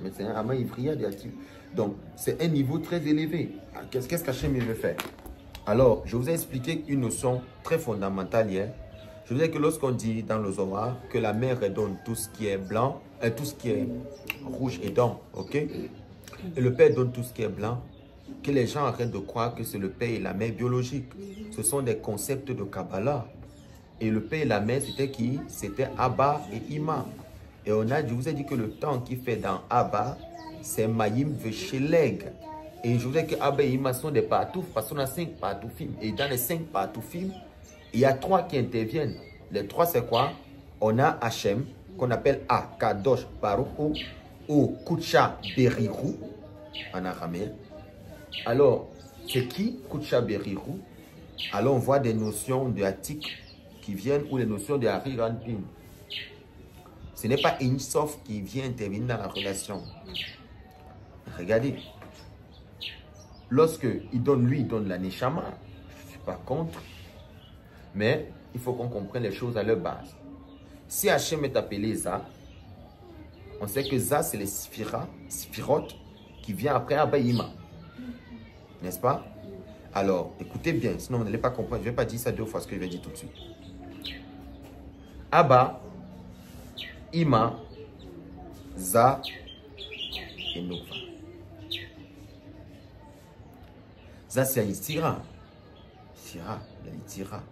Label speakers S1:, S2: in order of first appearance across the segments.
S1: mais c'est un Ama Ivriya. Donc, c'est un niveau très élevé. Qu'est-ce qu'Hachem veut faire? Alors, je vous ai expliqué une notion très fondamentale hier. Je vous ai dit que lorsqu'on dit dans le Zohar que la mer donne tout ce qui est blanc, tout ce qui est rouge et blanc, ok? Et le Père donne tout ce qui est blanc, que les gens arrêtent de croire que c'est le Père et la mère biologique. Ce sont des concepts de Kabbalah. Et le Père et la mère, c'était qui? C'était Abba et Ima. Et je vous ai dit que le temps qu'il fait dans Abba, c'est Maïm Vesheleg. Et je vous ai dit que Abba et Ima sont des partoufs, parce qu'on a 5 partoufim. Et dans les 5 partoufim, il y a 3 qui interviennent. Les 3, c'est quoi? On a Hachem, qu'on appelle Kadosh Baruch ou Kutsha Berihu, en araméen. Alors, c'est qui Kutsha Berihu? Alors, on voit des notions de Atik qui viennent ou les notions de Hari Ranpin. Ce n'est pas Insof qui vient intervenir dans la relation. Regardez. Lorsque il donne la Neshama, je ne suis pas contre. Mais il faut qu'on comprenne les choses à leur base. Si Hachem est appelé Za, on sait que Za, c'est les Sphirot qui vient après Abba Ima. N'est-ce pas? Alors, écoutez bien, sinon vous n'allez pas comprendre. Je ne vais pas dire ça 2 fois, ce que je vais dire tout de suite. Abba, Ima, Za et Nova. Za, c'est Yitira. Sira, il y a Yitira.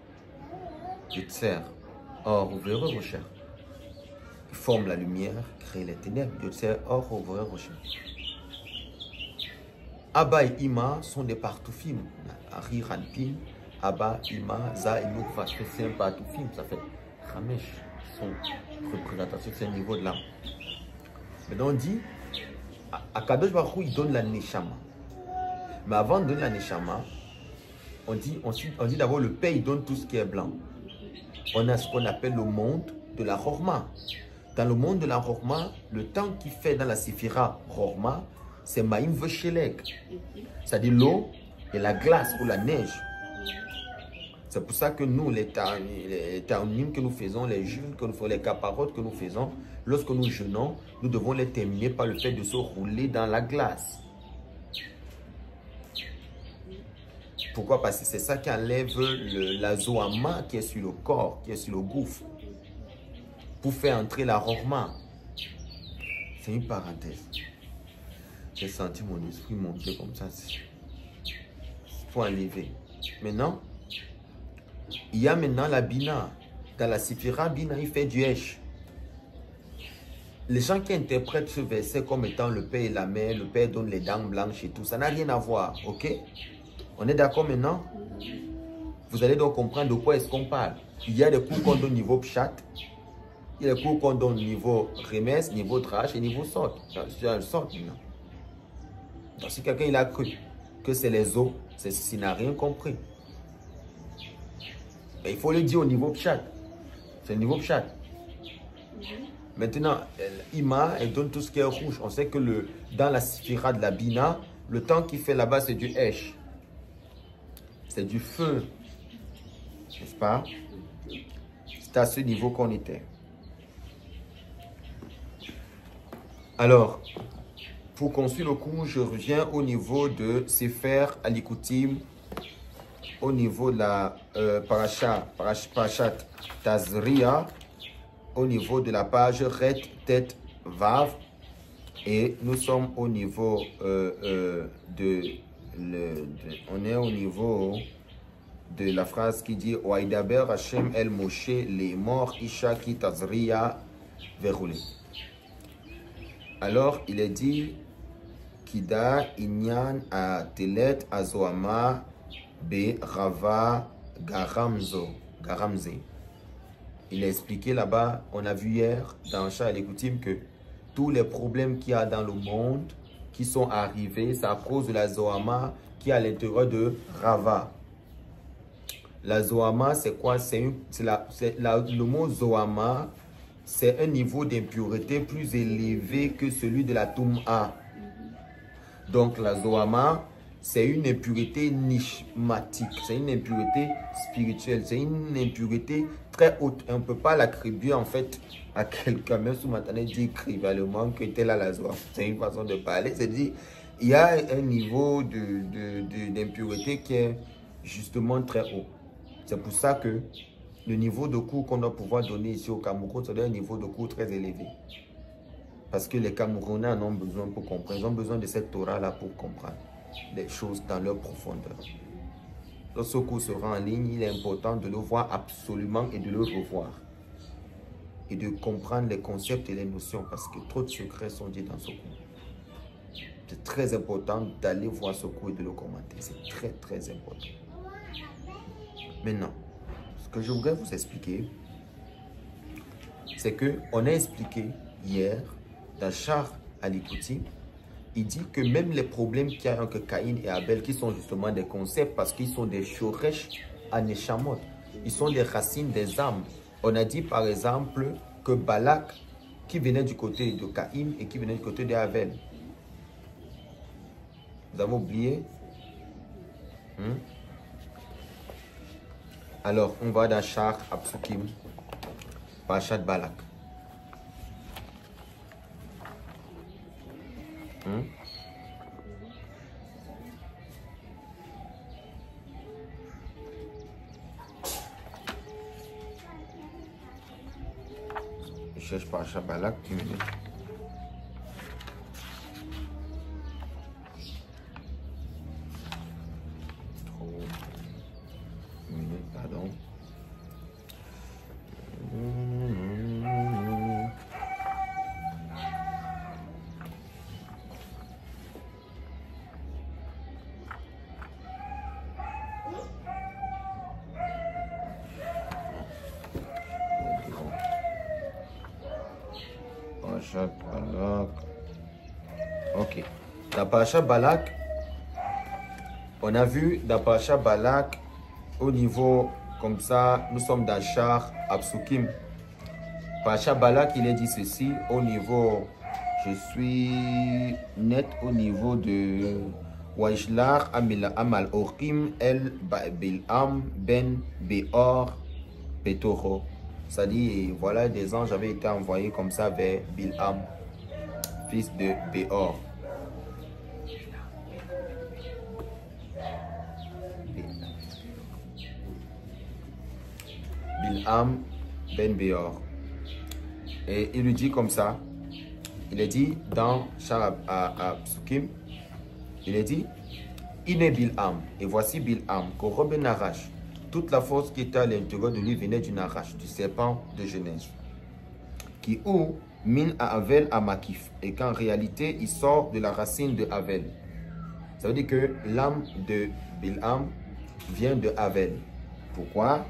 S1: Yotzer, or ouvreur rocher. Il forme la lumière, crée les ténèbres. Yotzer, or ouvreur rocher. Abba et Ima sont des partoufim. Ari Ranpin, Abba, Ima, Za et Nukva. C'est un partoufim. Ça fait Ramesh, son représentation de ce niveau de l'âme. Maintenant on dit, à Kadosh Baruch Hu, il donne la Neshama. Mais avant de donner la Neshama, on dit d'abord le Père, il donne tout ce qui est blanc. On a ce qu'on appelle le monde de la Chorma. Dans le monde de la Chorma, le temps qu'il fait dans la Séphira Chorma, c'est Maïm Veshelek. C'est-à-dire l'eau et la glace ou la neige. C'est pour ça que nous, les ta'anim que nous faisons, les jeûnes que nous faisons, les caparotes que nous faisons, lorsque nous jeûnons, nous devons les terminer par le fait de se rouler dans la glace. Pourquoi? Parce que c'est ça qui enlève la zoama qui est sur le corps, qui est sur le gouffre, pour faire entrer la rorma. C'est une parenthèse. J'ai senti mon esprit monter comme ça. Il faut enlever. Maintenant, il y a maintenant la bina. Dans la Sifira, bina, il fait du esh. Les gens qui interprètent ce verset comme étant le père et la mère, le père donne les dents blanches et tout, ça n'a rien à voir, ok? On est d'accord maintenant? Vous allez donc comprendre de quoi est-ce qu'on parle. Il y a des cours qu'on donne niveau pshat, il y a des cours qu'on donne niveau remès, niveau drash et niveau sort. C'est un sort maintenant. Donc si quelqu'un il a cru que c'est les eaux, s'il n'a rien compris. Et il faut le dire au niveau pshat. C'est le niveau pshat. Maintenant, Ima, elle donne tout ce qui est rouge. On sait que dans la Sphira de la Bina, le temps qu'il fait là-bas, c'est du Esh. C'est du feu. N'est-ce pas? C'est à ce niveau qu'on était. Alors, pour construire le cours, je reviens au niveau de Sefer Alikoutim, au niveau de la Parashat Tazria, au niveau de la page Ret Tet Vav, et nous sommes au niveau on est au niveau de la phrase qui dit Waidaber Hashem El Moshe les morts Isha Ki Tazria Verroulé. Alors il est dit Kida Inyan a Telet Azoama Be Rava Garamze. Il a expliqué là-bas, on a vu hier dans Shah Alikoutim que tous les problèmes qu'il y a dans le monde qui sont arrivés, c'est à cause de la Zohama qui est à l'intérieur de Rava. La Zohama, c'est quoi? Le mot Zohama, c'est un niveau d'impureté plus élevé que celui de la Toum'a. Donc la Zohama, c'est une impureté nishmatique, c'est une impureté spirituelle, c'est une impureté très haute. Et on ne peut pas l'attribuer en fait à quelqu'un, même si maintenant dit crivalement que tel a la joie. C'est une façon de parler, c'est-à-dire il y a un niveau d'impureté qui est justement très haut. C'est pour ça que le niveau de cours qu'on doit pouvoir donner ici au Cameroun, c'est un niveau de cours très élevé. Parce que les Camerounais en ont besoin pour comprendre. Ils ont besoin de cette Torah-là pour comprendre les choses dans leur profondeur. Lorsque ce cours sera en ligne, il est important de le voir absolument et de le revoir. Et de comprendre les concepts et les notions parce que trop de secrets sont dits dans ce cours. C'est très important d'aller voir ce cours et de le commenter. C'est très, très important. Maintenant, ce que je voudrais vous expliquer, c'est qu'on a expliqué hier, dans Char Alikouti, il dit que même les problèmes qu'il y a entre Caïn et Abel, qui sont justement des concepts, parce qu'ils sont des shoresh aneshamot, ils sont des racines des âmes. On a dit par exemple que Balak, qui venait du côté de Caïn et qui venait du côté d'Abel. Vous avez oublié? Alors, on va dans Char Apsukim, Parashat Balak. Je cherche Parashat Balak, 10 minutes. Pardon. Parashat Balak. Ok. Dans Parashat Balak, on a vu dans Parashat Balak, au niveau comme ça, nous sommes dans Char Apsukim. Parashat Balak, il est dit ceci, au niveau, je suis net au niveau de Wajlar Amal Orkim El Bil'am Ben Beor Petoro. C'est-à-dire, voilà, des anges avaient été envoyés comme ça vers Bil'am, fils de Beor. Bil'am Ben Beor. Et il lui dit comme ça, il est dit dans Char Apsukim, il est dit, Iné Bil'am, et voici Bil'am, qu'Orobe Narash, toute la force qui était à l'intérieur de lui venait du Narash, du serpent de Genèse, qui ou min à Avel à Makif, et qu'en réalité il sort de la racine de Avel. Ça veut dire que l'âme de Bil'am vient de Avel. Pourquoi?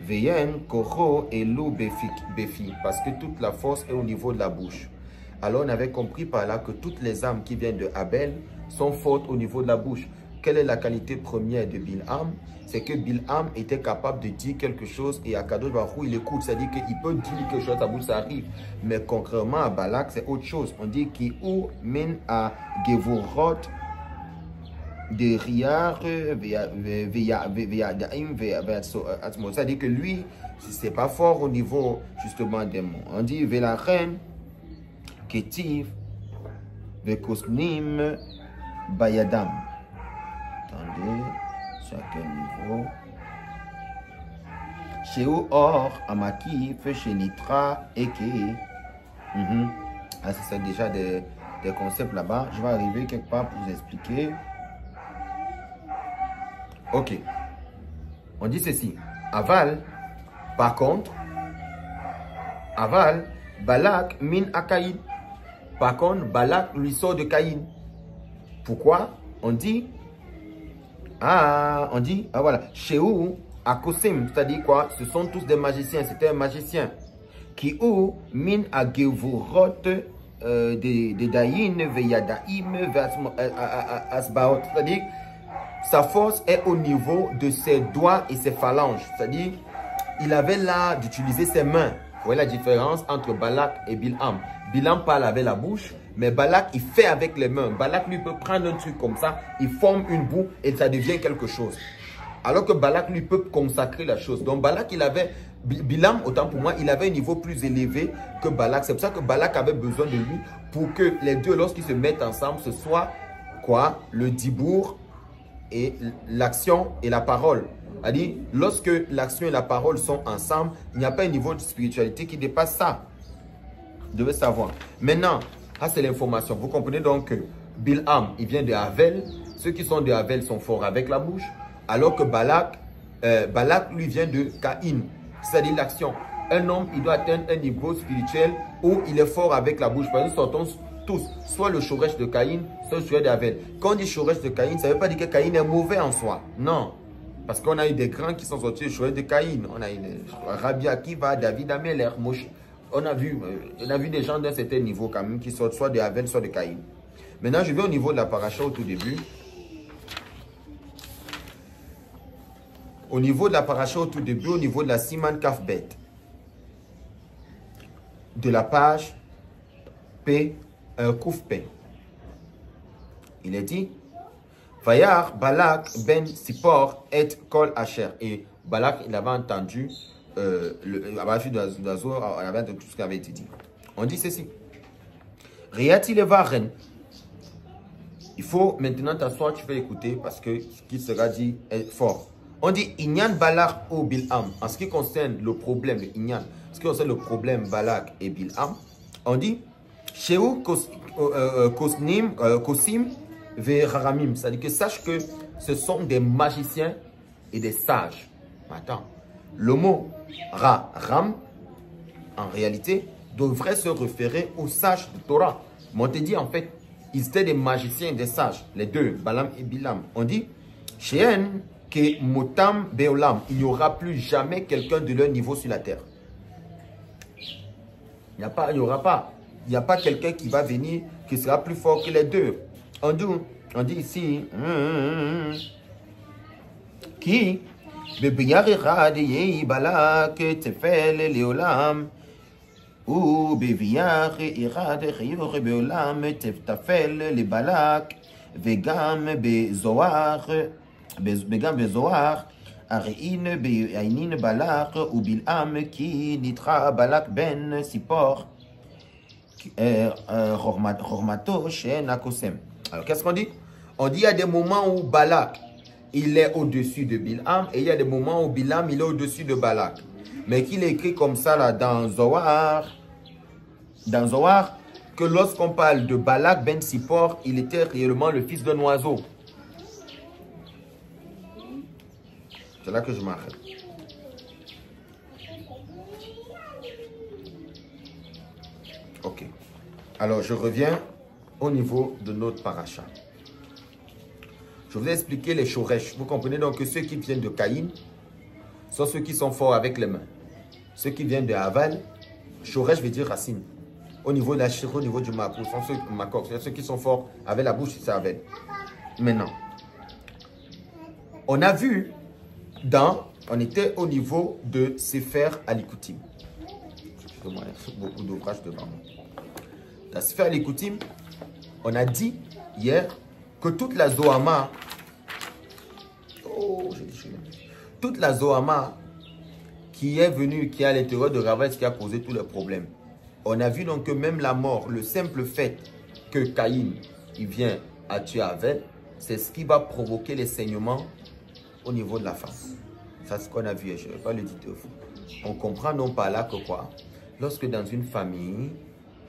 S1: Veyen, Koro et Lou Befi, parce que toute la force est au niveau de la bouche. Alors on avait compris par là que toutes les âmes qui viennent de Abel sont fortes au niveau de la bouche. Quelle est la qualité première de Bil'am? C'est que Bil'am était capable de dire quelque chose et Akadosh Baruch Hu, il écoute. C'est-à-dire qu'il peut dire quelque chose, sa bouche, ça arrive. Mais concrètement à Balak, c'est autre chose. On dit qu'il ou mène à Gevurot de Riyar, c'est-à-dire que lui, c'est pas fort au niveau justement des mots. On dit Velachen, Ketiv, Vekosnim, Bayadam. Attendez, sur quel niveau? Chez Or, Amakif, chez Nitra, Eke. Ah, c'est déjà des concepts là-bas. Je vais arriver quelque part pour vous expliquer. Ok. On dit ceci. Aval, par contre, Aval, Balak min à Caïn. Par contre, Balak lui sort de Caïn. Pourquoi? On dit, voilà, Shehu, Akosim, c'est-à-dire quoi? Ce sont tous des magiciens, c'était un magicien. Qui ou min à Gevurot de Daïn, Veyadaim, Asbaot, c'est-à-dire sa force est au niveau de ses doigts et ses phalanges. C'est-à-dire, il avait l'art d'utiliser ses mains. Vous voyez la différence entre Balak et Bil'am. Bil'am parle avec la bouche, Mais Balak, il fait avec les mains. Balak, lui, peut prendre un truc comme ça, il forme une boue et ça devient quelque chose. Alors que Balak, lui, peut consacrer la chose. Donc Balak, il avait, Bilam, autant pour moi, il avait un niveau plus élevé que Balak. C'est pour ça que Balak avait besoin de lui pour que les deux, lorsqu'ils se mettent ensemble, ce soit quoi? Le dibour et l'action et la parole. C'est-à-dire, lorsque l'action et la parole sont ensemble, il n'y a pas un niveau de spiritualité qui dépasse ça. Vous devez savoir. Maintenant, ça c'est l'information. Vous comprenez donc que Bilham, il vient de Havel. Ceux qui sont de Havel sont forts avec la bouche. Alors que Balak, lui vient de Caïn. C'est-à-dire l'action. Un homme, il doit atteindre un niveau spirituel où il est fort avec la bouche. Par exemple, sortons tous, soit le Shoresh de Caïn, soit le Shoresh d'Havel. Quand on dit Shoresh de Caïn, ça ne veut pas dire que Caïn est mauvais en soi. Non. Parce qu'on a eu des grands qui sont sortis du Shoresh de Caïn. On a eu Rabbi Akiva, David Ameler, Moshe. On a vu des gens d'un certain niveau quand même qui sortent soit de Havel, soit de Caïn. Maintenant, je vais au niveau de la paracha au tout début. Au niveau de la paracha au tout début, au niveau de la Siman Kafbet. De la page P, Kouf P. Il est dit, Vayar Balak ben Sipor et Kol Asher. Et Balak, il avait entendu, il avait entendu tout ce qui avait été dit. On dit ceci. Riati Levaren. Il faut maintenant t'asseoir, tu vas écouter parce que ce qui sera dit est fort. On dit Inyan Balak ou Bilham. En ce qui concerne le problème de Inyan, ce qui concerne le problème Balak et Bilham, on dit Sheu Kosim Veharamim. C'est-à-dire que sache que ce sont des magiciens et des sages. Attends. Le mot Ram, en réalité, devrait se référer aux sages de Torah. Mais on te dit en fait, ils étaient des magiciens et des sages, les deux, Balaam et Bilam. On dit, Sheen que Motam Beolam, il n'y aura plus jamais quelqu'un de leur niveau sur la terre. Il n'y aura pas quelqu'un qui va venir, qui sera plus fort que les deux. On dit ici, qui Balak Tefel Leolam. Ou beviar irad chiyur beolam tefel le balak vegam bezoar arein beainin balak ou bilham ki nitra balak ben sipor hormato shen akosem. Alors qu'est-ce qu'on dit? On dit il y a des moments où Balak il est au-dessus de Bilham et il y a des moments où Bilham il est au-dessus de Balak. Mais qu'il est écrit comme ça là dans Zohar, que lorsqu'on parle de Balak ben Sipor, il était réellement le fils d'un oiseau. C'est là que je m'arrête. Ok. Alors je reviens au niveau de notre paracha. Je vous ai expliqué les Shoresh. Vous comprenez donc que ceux qui viennent de Caïn sont ceux qui sont forts avec les mains. Ceux qui viennent de Haval, Shoresh veut dire racine. Au niveau de la chiro, au niveau du Makor, sont ceux qui sont forts avec la bouche, c'est Havel. Maintenant, on a vu on était au niveau de Sefer Alikoutim. Excusez-moi, il y a beaucoup d'ouvrages devant moi. Dans Sefer Alikoutim, on a dit hier que toute la Zohama, toute la Zohama qui est venue, qui est à l'intérieur de Ravès, qui a causé tous les problèmes. On a vu donc que même la mort, le simple fait que Caïn, il vient à tuer Havel, c'est ce qui va provoquer les saignements au niveau de la femme. C'est ce qu'on a vu, je ne vais pas le dire de vous. On comprend non pas là que quoi? Lorsque dans une famille,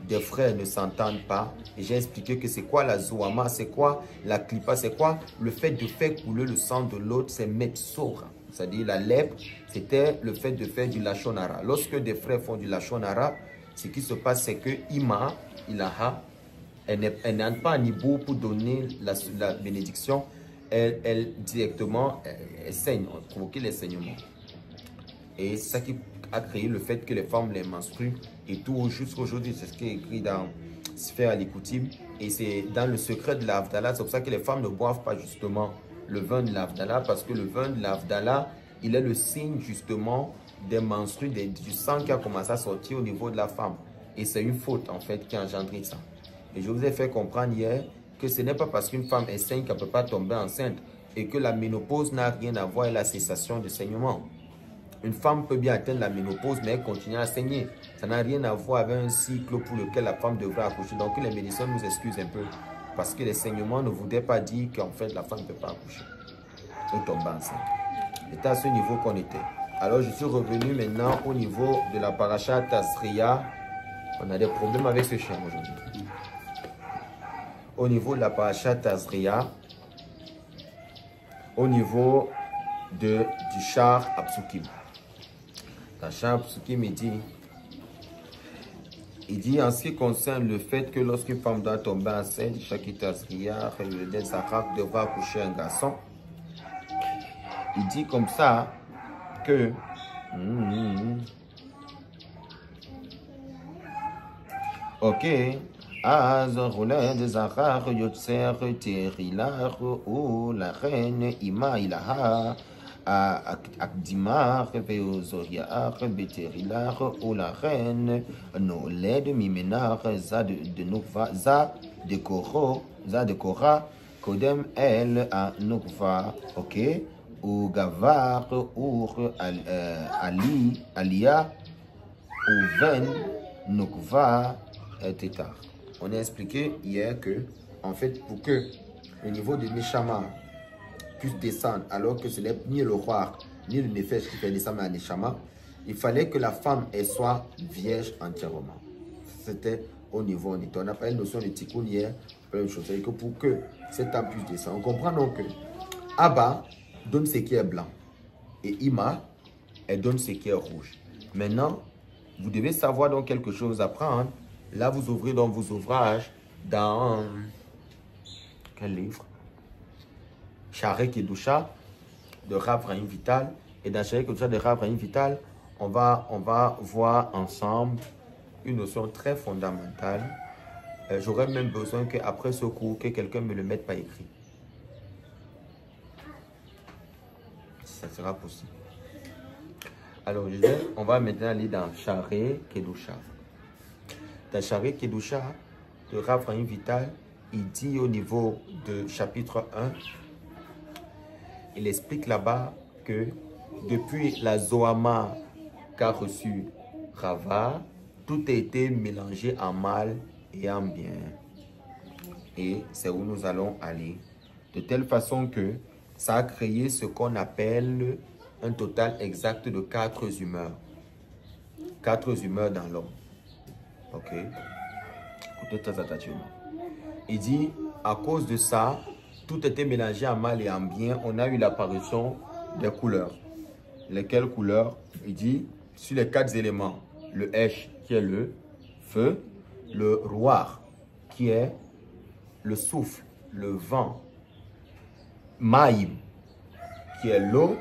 S1: des frères ne s'entendent pas, et j'ai expliqué que c'est quoi la Zohama, c'est quoi la Klippa, c'est quoi le fait de faire couler le sang de l'autre, c'est Metsora. C'est-à-dire la lèpre, c'était le fait de faire du Lachon Hara. Lorsque des frères font du Lachon Hara, ce qui se passe, c'est que Ima, Ilaha, elle n'a pas un niveau pour donner la bénédiction. Elle directement, elle saigne, provoquer les saignements. Et c'est ça qui a créé le fait que les femmes les menstruent et tout jusqu'à aujourd'hui. C'est ce qui est écrit dans Sefer Alikoutim. Et c'est dans le secret de l'Avdallah. C'est pour ça que les femmes ne boivent pas justement le vin de l'Avdallah. Parce que le vin de l'Avdallah, il est le signe justement des menstrues, du sang qui a commencé à sortir au niveau de la femme. Et c'est une faute en fait qui a engendré ça. Et je vous ai fait comprendre hier que ce n'est pas parce qu'une femme est saine qu'elle ne peut pas tomber enceinte et que la ménopause n'a rien à voir avec la cessation de saignement. Une femme peut bien atteindre la ménopause, mais elle continue à saigner. Ça n'a rien à voir avec un cycle pour lequel la femme devrait accoucher. Donc les médecins nous excusent un peu parce que les saignements ne voulaient pas dire qu'en fait la femme ne peut pas accoucher ou tomber enceinte. C'était à ce niveau qu'on était. Alors je suis revenu maintenant au niveau de la paracha Tazria. On a des problèmes avec ce chien aujourd'hui. Au niveau de la paracha Tazria, au niveau du char Apsukim. Dans char Apsukim, il dit en ce qui concerne le fait que lorsqu'une femme doit tomber enceinte, chaque Tazria, le Den Sarak devra accoucher un garçon. Il dit comme ça que ok. Az rouled zahar yotser terilar ou la reine ima ilaha akdimar veozoriar beterilar ou la reine no led mimenar za de nukva za de kora kodem el a nukva ok ou gavar ou alia ou ven nukva etc. On a expliqué hier que, en fait, pour que le niveau de Neshama puisse descendre, alors que ce n'est ni le roi, ni le Nefesh qui fait descendre à Neshama, il fallait que la femme, elle soit vierge entièrement. C'était au niveau, on n'a pas une notion de tikkun hier, une chose, c'est que pour que cette âme puisse descendre, on comprend donc que Abba donne ce qui est blanc, et Ima, elle donne ce qui est rouge. Maintenant, vous devez savoir donc quelque chose à prendre. Là, vous ouvrez dans vos ouvrages, dans quel livre? Sha'arei Kedusha de Rav Chaim Vital. Et dans Sha'arei Kedusha de Rav Chaim Vital, on va voir ensemble une notion très fondamentale. J'aurais même besoin qu'après ce cours, que quelqu'un me le mette par écrit. Ça sera possible. Alors, je disais, on va maintenant aller dans Sha'arei Kedusha. Dans Sha'arei Kedusha de Rav Chaim Vital, il dit au niveau de chapitre 1, il explique là-bas que depuis la Zohama qu'a reçu Rava, tout a été mélangé en mal et en bien. Et c'est où nous allons aller. De telle façon que ça a créé ce qu'on appelle un total exact de 4 humeurs. 4 humeurs dans l'homme. Ok, écoutez très attentivement. Il dit, à cause de ça, tout était mélangé en mal et en bien. On a eu l'apparition des couleurs. Lesquelles couleurs? Il dit, sur les 4 éléments, le Esh qui est le feu, le Ruach qui est le souffle, le vent, Maïm qui est l'eau,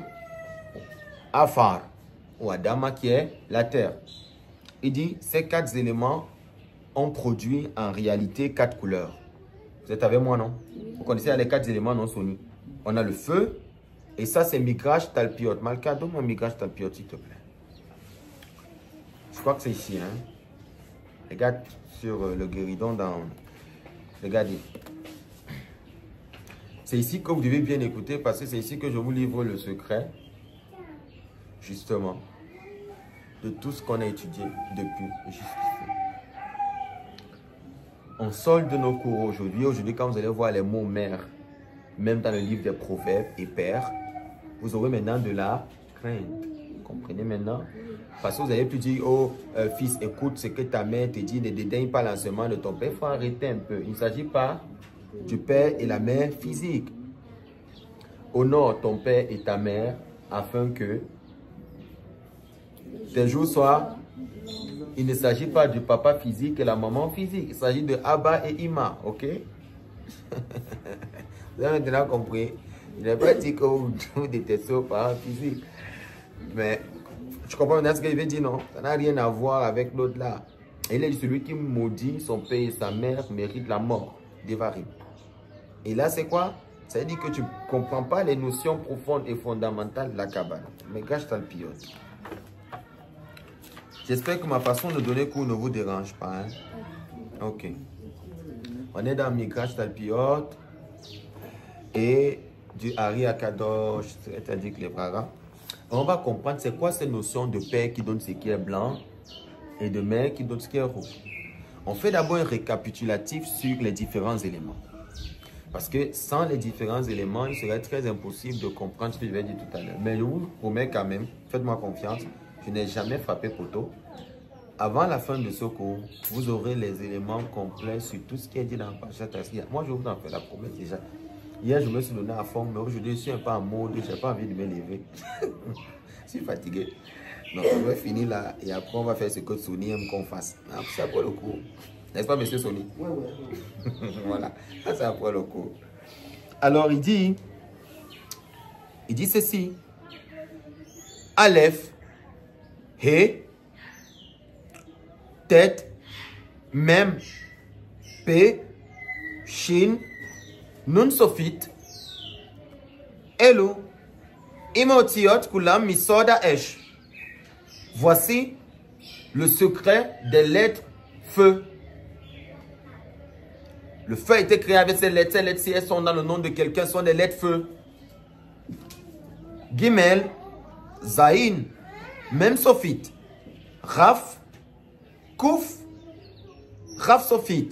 S1: Afar ou Adama qui est la terre. Il dit, ces 4 éléments ont produit en réalité 4 couleurs. Vous êtes avec moi, non? Vous connaissez les 4 éléments, non, Sony? On a le feu, et ça, c'est Migrash Talpiot. Malka, donne-moi Migrash Talpiot, s'il te plaît. Je crois que c'est ici, hein? Regarde sur le guéridon dans... Regardez. C'est ici que vous devez bien écouter, parce que c'est ici que je vous livre le secret, justement, de tout ce qu'on a étudié depuis jusqu'ici. On solde nos cours aujourd'hui. Aujourd'hui, quand vous allez voir les mots mère, même dans le livre des proverbes et père, vous aurez maintenant de la crainte. Vous comprenez maintenant? Parce que vous allez plus dire, oh, fils, écoute ce que ta mère te dit, ne dédaigne pas l'enseignement de ton père. Il faut arrêter un peu. Il ne s'agit pas du père et la mère physique. Honore ton père et ta mère afin que tes jours soient... Il ne s'agit pas du papa physique et la maman physique. Il s'agit de Abba et Ima, ok? Vous avez maintenant compris. Je n'ai pas dit que vous détestez vos parents physiques. Mais je comprends maintenant ce qu'il veut dire, non? Ça n'a rien à voir avec l'autre là. Il est celui qui maudit son père et sa mère mérite la mort. Devarim. Et là, c'est quoi? Ça veut dire que tu ne comprends pas les notions profondes et fondamentales de la Kabbale. Mais gâche ta le pilote. J'espère que ma façon de donner cours ne vous dérange pas. Hein? Ok. On est dans Midrash Talpiot et du Ari Akadosh, c'est-à-dire que les Braga. On va comprendre c'est quoi cette notion de père qui donne ce qui est blanc et de mère qui donne ce qui est rouge. On fait d'abord un récapitulatif sur les différents éléments. Parce que sans les différents éléments, il serait très impossible de comprendre ce que je vais dire tout à l'heure. Mais je vous promets quand même, faites-moi confiance, je n'ai jamais frappé poteau. Avant la fin de ce cours, vous aurez les éléments complets sur tout ce qui est dit dans la Parashat Tazria. Moi, je vous en fais la promesse déjà. Hier, je me suis donné à fond, mais aujourd'hui, je suis un peu en mode, je n'ai pas envie de me lever. Je suis fatigué. Donc, on va finir là et après, on va faire ce que Sony aime qu'on fasse. C'est après le cours. N'est-ce pas, monsieur Sony?
S2: Oui, oui.
S1: Voilà, ça c'est après le cours. Alors, il dit ceci. Aleph, He, Tête, Mem, P, Shin, Nun Sofit, Elu, Imotiot, Kulam, Misoda, Esh. Voici le secret des lettres feu. Le feu a été créé avec ces lettres. Ces lettres, si elles sont dans le nom de quelqu'un, sont des lettres feu. Gimel, Zain, Mem Sofit, Raf, Kouf, Raf Sofit,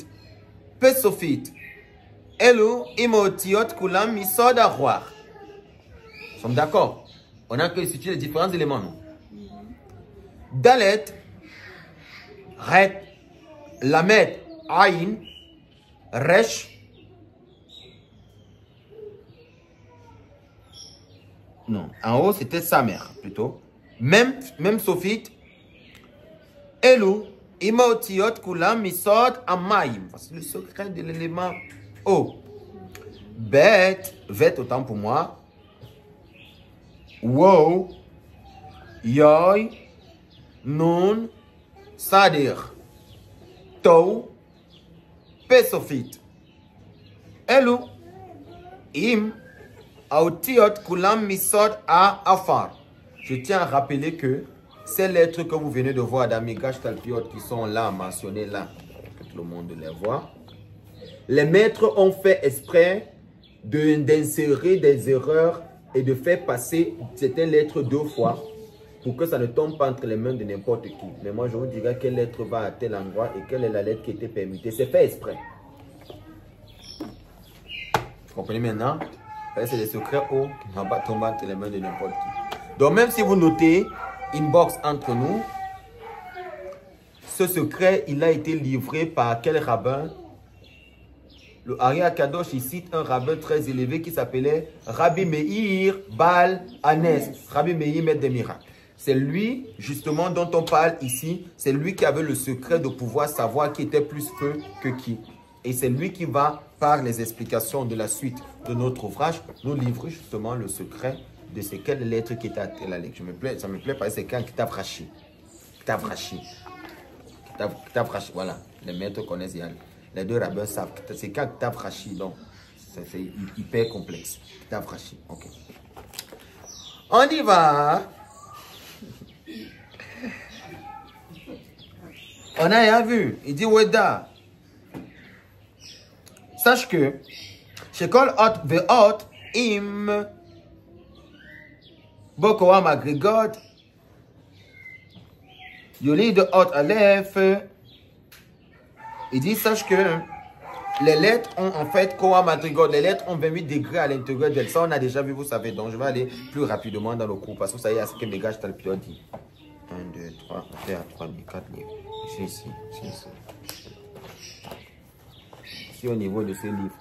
S1: Pe Sofit, Elu, Imotiot, Kulam, Misod, Arroir. Nous sommes d'accord? On a que étudier les différents éléments, non? Dalet, Ret, Lamed, Aïn, Resh. Non, en haut c'était sa mère plutôt. Même Sophite. Elu, Imaotiot, Kulam, Misod, Amaim. C'est le secret de l'élément O. Bet, vet autant pour moi. Wow, Yoy, Nun, Sadir, Tou, Pesofit. Elu, Im, Aotiot, Kulam, Misod, A, Afar. Je tiens à rappeler que ces lettres que vous venez de voir dans Midrash Talpiot qui sont là, mentionnées là, que tout le monde les voit, les maîtres ont fait exprès d'insérer des erreurs et de faire passer certaines lettres deux fois pour que ça ne tombe pas entre les mains de n'importe qui. Mais moi, je vous dirai quelle lettre va à tel endroit et quelle est la lettre qui était permise. C'est fait exprès. Vous comprenez maintenant? C'est des secrets hauts qui ne vont pas tomber entre les mains de n'importe qui. Donc, même si vous notez inbox entre nous, ce secret, il a été livré par quel rabbin? Le Ari Akadosh, il cite un rabbin très élevé qui s'appelait Rabbi Meir Baal Anes. Rabbi Meir, maître des miracles. C'est lui, justement, dont on parle ici. C'est lui qui avait le secret de pouvoir savoir qui était plus feu que qui. Et c'est lui qui va, par les explications de la suite de notre ouvrage, nous livrer justement le secret de ces quelles lettres qui étaient à la lecture. Ça me plaît parce que c'est quand Kitab Rashi. Kitab Rashi. Kitab Rashi, voilà. Les maîtres connaissent Yann. Les deux rabbins savent. C'est quand Kitab Rashi, donc c'est hyper complexe. Kitab Rashi, ok. On y va. On a rien vu. Il dit Weda. Sache que Shekol Hot Ve'ot Im Bokoam Agrigot Yoli de Hot Aleph. Il dit, sache que les lettres ont en fait Koam Agrigot. Les lettres ont 28 degrés à l'intérieur d'elles. Ça, on a déjà vu, vous savez. Donc, je vais aller plus rapidement dans le cours parce que ça y est, à ce que mes gars, je t'ai le plus dit. 1, 2, 3, on fait à 3, 4 livres. Ici. Ici, au niveau de ce livre.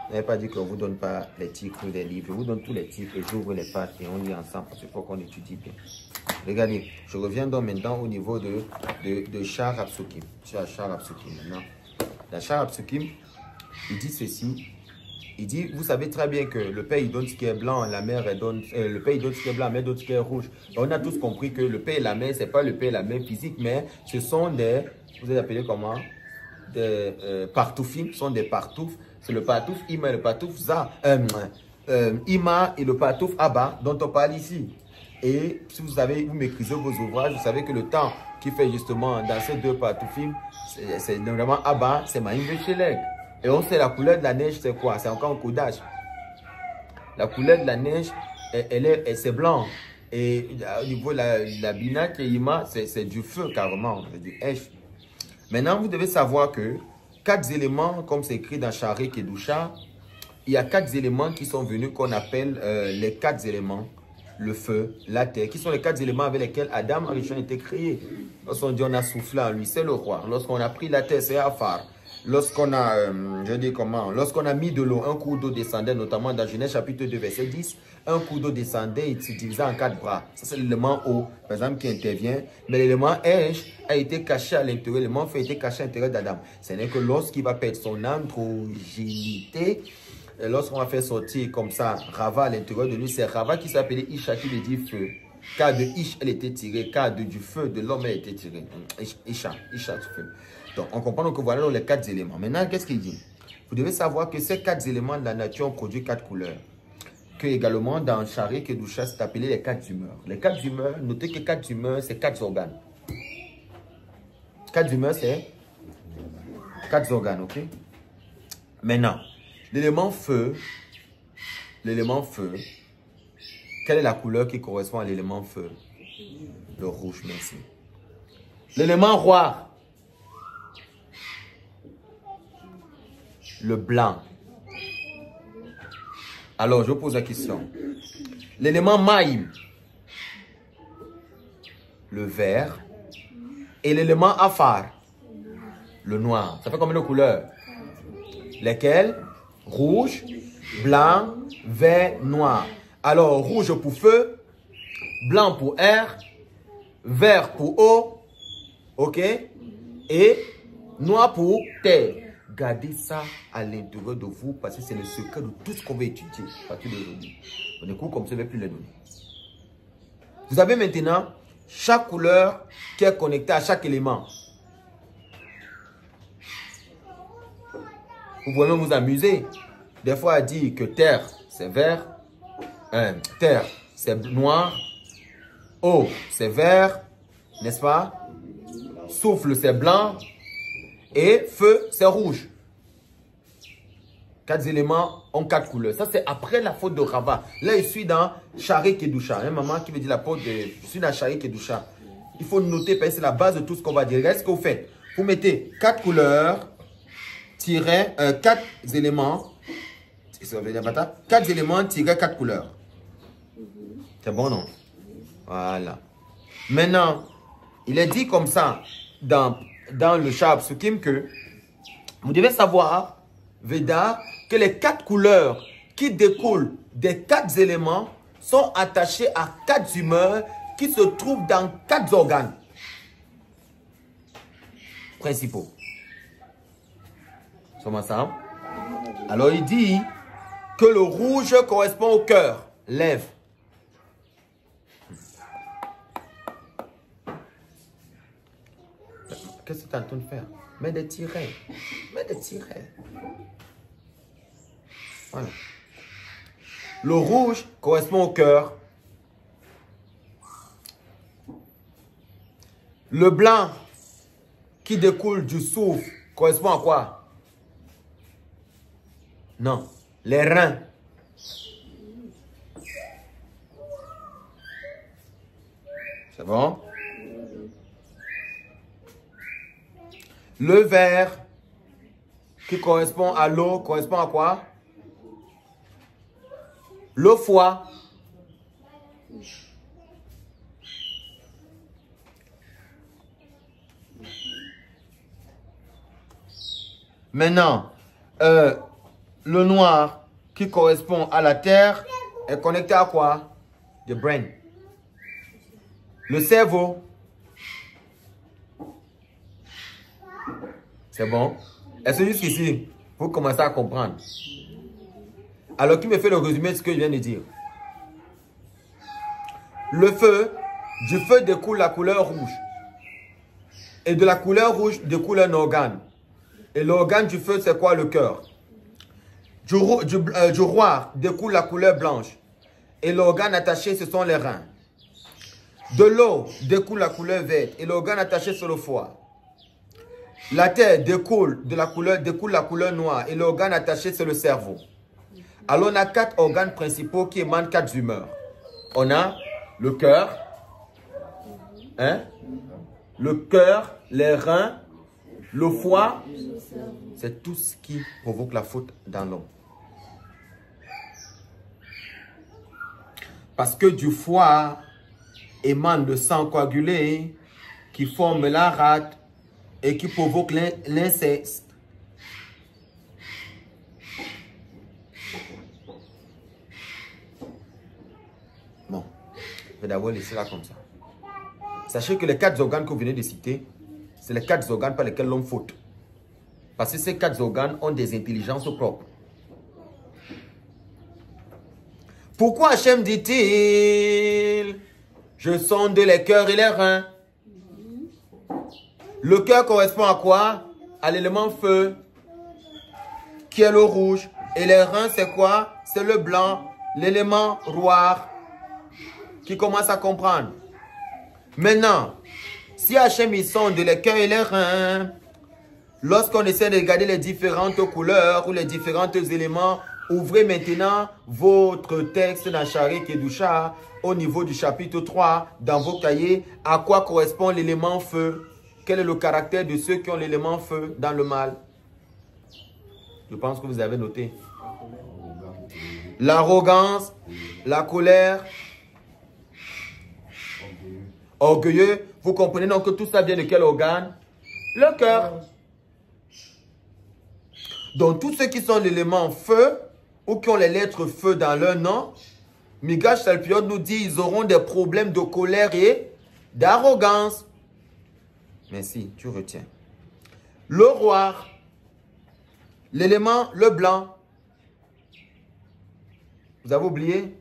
S1: Je n'avais pas dit qu'on ne vous donne pas les titres des livres. Je vous donne tous les titres et j'ouvre les pages et on lit ensemble parce qu'il faut qu'on étudie bien. Regardez, je reviens donc maintenant au niveau de Shar Hapsukim. Shar Hapsukim maintenant. Dans Shar Hapsukim, il dit ceci. Il dit, vous savez très bien que le père il donne ce qui est blanc, la mère elle donne, le père il donne ce qui est blanc, la mère donne ce qui est rouge. Et on a tous compris que le père et la mère, ce n'est pas le père et la mère physique, mais ce sont des, vous les appelez comment? Des partoufim, ce sont des partoufs. C'est le partouf Ima et le partouf Za. Ima et le partouf Abba dont on parle ici. Et si vous savez, vous maîtrisez vos ouvrages, vous savez que le temps qui fait justement dans ces deux partoufim, c'est normalement Abba, c'est Maïm Bechelek. Et on sait la couleur de la neige, c'est quoi? C'est encore un codage. La couleur de la neige, c'est blanc. Et au niveau de la binac et ima, c'est du feu carrément, c'est du H. Maintenant, vous devez savoir que 4 éléments, comme c'est écrit dans Sharik et Doucha, il y a 4 éléments qui sont venus qu'on appelle les 4 éléments. Le feu, la terre, qui sont les 4 éléments avec lesquels Adam a été créé. Lorsqu'on dit on a soufflé en lui, c'est le roi. Lorsqu'on a pris la terre, c'est Afar. Lorsqu'on a, lorsqu'on a mis de l'eau, un cours d'eau descendait, notamment dans Genèse chapitre 2, verset 10, un cours d'eau descendait et se divisait en 4 bras. Ça, c'est l'élément eau, par exemple, qui intervient. Mais l'élément H a été caché à l'intérieur, l'élément feu a été caché à l'intérieur d'Adam. Ce n'est que lorsqu'il va perdre son androgénité, lorsqu'on va faire sortir comme ça Rava à l'intérieur de lui, c'est Rava qui s'appelait Isha qui veut dire feu. Car de Ish, elle était tirée. Car du feu de l'homme, elle était tirée. Isha du feu. Donc, on comprend que voilà les 4 éléments. Maintenant, qu'est-ce qu'il dit? Vous devez savoir que ces 4 éléments de la nature ont produit 4 couleurs. Que également, dans Sharik et Doucha, c'est appelé les 4 humeurs. Les 4 humeurs, notez que 4 humeurs, c'est 4 organes. 4 humeurs, c'est 4 organes, ok? Maintenant, l'élément feu, quelle est la couleur qui correspond à l'élément feu? Le rouge, merci. L'élément roi, le blanc. Alors, je pose la question. L'élément maïm, le vert. Et l'élément afar, le noir. Ça fait combien de couleurs? Lesquelles? Rouge, blanc, vert, noir. Alors, rouge pour feu, blanc pour air, vert pour eau, ok? Et noir pour terre. Gardez ça à l'intérieur de vous parce que c'est le secret de tout ce qu'on va étudier à partir d'aujourd'hui. On est court comme ça, je ne vais plus les donner. Vous avez maintenant chaque couleur qui est connectée à chaque élément. Vous pouvez même vous amuser. Des fois, elle dit que terre, c'est vert. Terre, c'est noir. Eau, c'est vert. N'est-ce pas? Souffle, c'est blanc. Et feu, c'est rouge. 4 éléments ont 4 couleurs. Ça, c'est après la faute de Rava. Là, je suis dans Sharik et Doucha. Il y a un maman qui me dit la faute de... Je suis dans Sharik et Doucha. Il faut noter parce que c'est la base de tout ce qu'on va dire. Qu'est-ce que vous faites? Vous mettez 4 couleurs, 4 éléments. 4 éléments, 4 couleurs. C'est bon, non? Voilà. Maintenant, il est dit comme ça dans le Shab Sukim que vous devez savoir, Veda, que les 4 couleurs qui découlent des 4 éléments sont attachées à 4 humeurs qui se trouvent dans 4 organes principaux. Sommes ensemble? Alors il dit que le rouge correspond au cœur, lèvres. Qu'est-ce que tu es en train de faire? Mets des tirets. Mets des tirets. Voilà. Le rouge correspond au cœur. Le blanc qui découle du souffle correspond à quoi? Non, les reins. C'est bon? Le vert qui correspond à l'eau correspond à quoi? Le foie. Maintenant, le noir qui correspond à la terre est connecté à quoi? The brain. Le cerveau. C'est bon? Est-ce que jusqu'ici, vous commencez à comprendre? Alors, qui me fait le résumé de ce que je viens de dire? Le feu, du feu découle la couleur rouge. Et de la couleur rouge découle un organe. Et l'organe du feu, c'est quoi? Le cœur. Du roi découle la couleur blanche. Et l'organe attaché, ce sont les reins. De l'eau découle la couleur verte. Et l'organe attaché, c'est le foie. La terre découle la couleur noire et l'organe attaché, c'est le cerveau. Alors, on a 4 organes principaux qui émanent 4 humeurs. On a le cœur, hein? Le cœur, les reins, le foie. C'est tout ce qui provoque la faute dans l'homme. Parce que du foie émane le sang coagulé qui forme la rate et qui provoque l'inceste. Bon, je vais d'abord laisser là comme ça. Sachez que les 4 organes que vous venez de citer, c'est les 4 organes par lesquels l'homme faute. Parce que ces 4 organes ont des intelligences propres. Pourquoi Hachem dit-il, je sonde les cœurs et les reins? Le cœur correspond à quoi? À l'élément feu, qui est le rouge. Et les reins, c'est quoi? C'est le blanc, l'élément noir, qui commence à comprendre. Maintenant, si Hachem il sonde les cœurs et les reins, lorsqu'on essaie de regarder les différentes couleurs ou les différents éléments, ouvrez maintenant votre texte dans Shaarei Kedusha au niveau du chapitre 3 dans vos cahiers. À quoi correspond l'élément feu? Quel est le caractère de ceux qui ont l'élément feu dans le mal? Je pense que vous avez noté. L'arrogance, la colère, orgueilleux. Vous comprenez donc que tout ça vient de quel organe? Le cœur. Donc tous ceux qui sont l'élément feu ou qui ont les lettres feu dans leur nom, Migash Salpiot nous dit ils auront des problèmes de colère et d'arrogance. Mais si, tu retiens. Le roi, l'élément, le blanc. Vous avez oublié?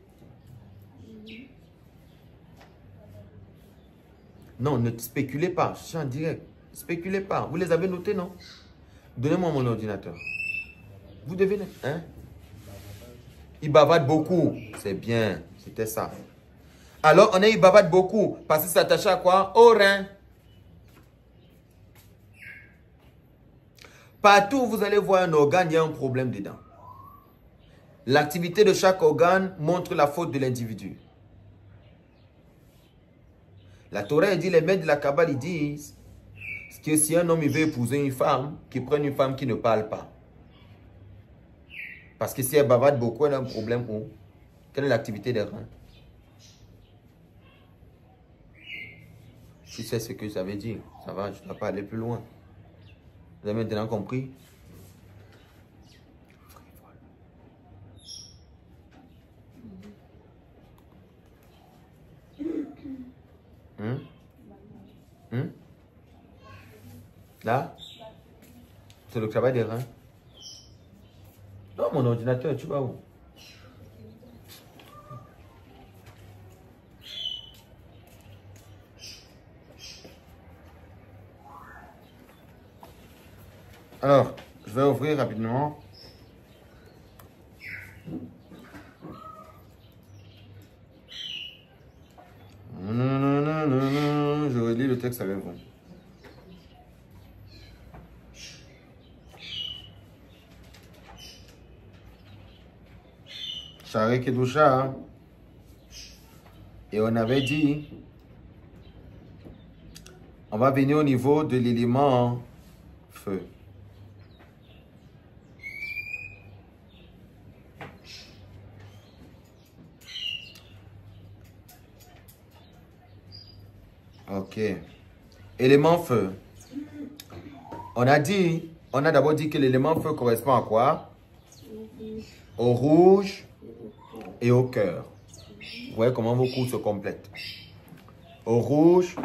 S1: Non, ne spéculez pas. Je suis en direct. Spéculez pas. Vous les avez notés, non? Donnez-moi mon ordinateur. Vous devez... Hein? Il bavade beaucoup. C'est bien. C'était ça. Alors, il bavade beaucoup. Parce que ça s'attache à quoi? Au rein. Partout où vous allez voir un organe, il y a un problème dedans. L'activité de chaque organe montre la faute de l'individu. La Torah dit, les maîtres de la Kabbale, ils disent que si un homme il veut épouser une femme, qu'il prenne une femme qui ne parle pas. Parce que si elle bavade beaucoup, elle a un problème où? Quelle est l'activité des reins? Tu sais ce que ça veut dire. Ça va, je ne dois pas aller plus loin. Vous avez maintenant compris? Là, c'est le travail des reins. Non, mon ordinateur, tu vas où? Alors, je vais ouvrir rapidement. Je relis le texte avec vous. Shaarei Kedusha. Et on avait dit, on va venir au niveau de l'élément feu. Ok. Élément feu. On a d'abord dit que l'élément feu correspond à quoi? Au rouge et au cœur. Vous voyez comment vos cours se complètent. Au rouge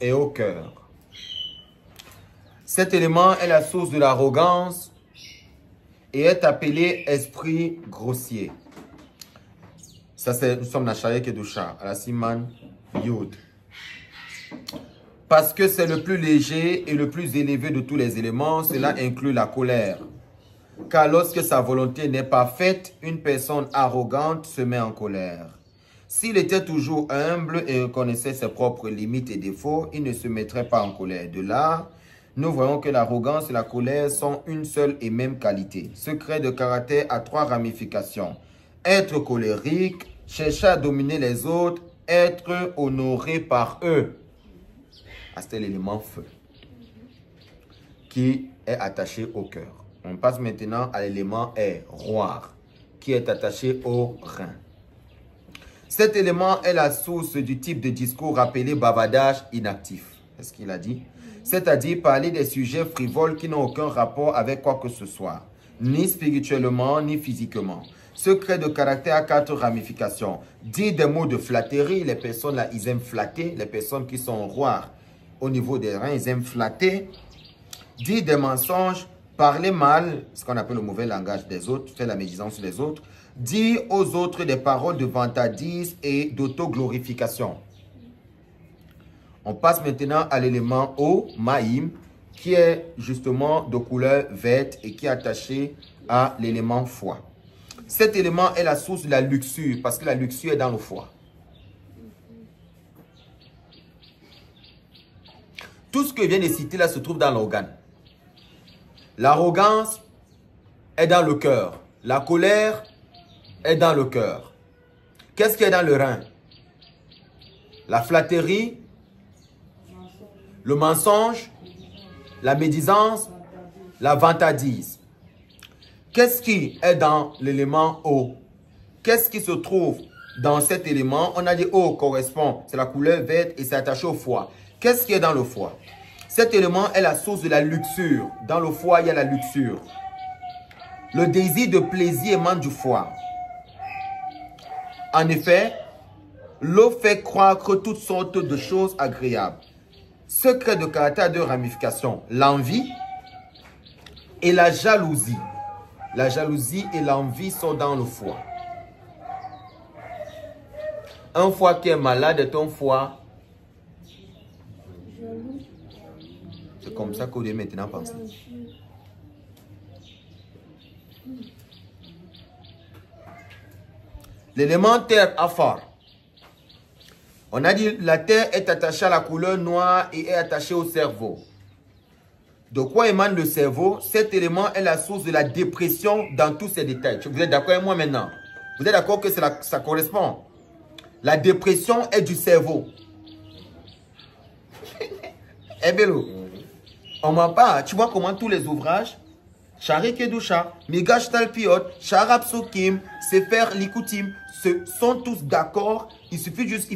S1: et au cœur. Cet élément est la source de l'arrogance et est appelé esprit grossier. Ça, nous sommes dans Shaarei Kedusha, à la Siman Yud. Parce que c'est le plus léger et le plus élevé de tous les éléments, cela inclut la colère. Car lorsque sa volonté n'est pas faite, une personne arrogante se met en colère. S'il était toujours humble et reconnaissait ses propres limites et défauts, il ne se mettrait pas en colère. De là, nous voyons que l'arrogance et la colère sont une seule et même qualité. Ce trait de caractère a 3 ramifications. Être colérique, chercher à dominer les autres, être honoré par eux. Ah, c'est l'élément feu qui est attaché au cœur. On passe maintenant à l'élément air, roir, qui est attaché au rein. Cet élément est la source du type de discours appelé bavardage inactif. C'est ce qu'il a dit. C'est-à-dire parler des sujets frivoles qui n'ont aucun rapport avec quoi que ce soit, ni spirituellement, ni physiquement. Ce trait de caractère a 4 ramifications. Dire des mots de flatterie, les personnes là, ils aiment flatter. Les personnes qui sont roirs au niveau des reins, ils aiment flatter. Dire des mensonges, parler mal, ce qu'on appelle le mauvais langage des autres, faire la médisance des autres. Dire aux autres des paroles de vantardise et d'autoglorification. On passe maintenant à l'élément O, Maïm, qui est justement de couleur verte et qui est attaché à l'élément foie. Cet élément est la source de la luxure, parce que la luxure est dans le foie. Tout ce que je viens de citer là se trouve dans l'organe. L'arrogance est dans le cœur. La colère est dans le cœur. Qu'est-ce qui est dans le rein? La flatterie, le mensonge, la médisance, la vantardise. Qu'est-ce qui est dans l'élément eau? Qu'est-ce qui se trouve dans cet élément? On a dit eau correspond, c'est la couleur verte et c'est attaché au foie. Qu'est-ce qui est dans le foie? Cet élément est la source de la luxure. Dans le foie, il y a la luxure. Le désir de plaisir émane du foie. En effet, l'eau fait croître toutes sortes de choses agréables. Secret de caractère a 2 ramifications. L'envie et la jalousie. La jalousie et l'envie sont dans le foie. Un foie qui est malade est un foie. C'est comme ça qu'on doit maintenant penser. L'élément terre afar. On a dit la terre est attachée à la couleur noire et est attachée au cerveau. De quoi émane le cerveau? Cet élément est la source de la dépression dans tous ses détails. Vous êtes d'accord avec moi maintenant? Vous êtes d'accord que ça correspond? La dépression est du cerveau. Eh bien, on m'a pas. Tu vois comment tous les ouvrages, Shari Kedusha, Migash Talpiot, Sharab Sokim, Sefer Likutim, sont tous d'accord. Il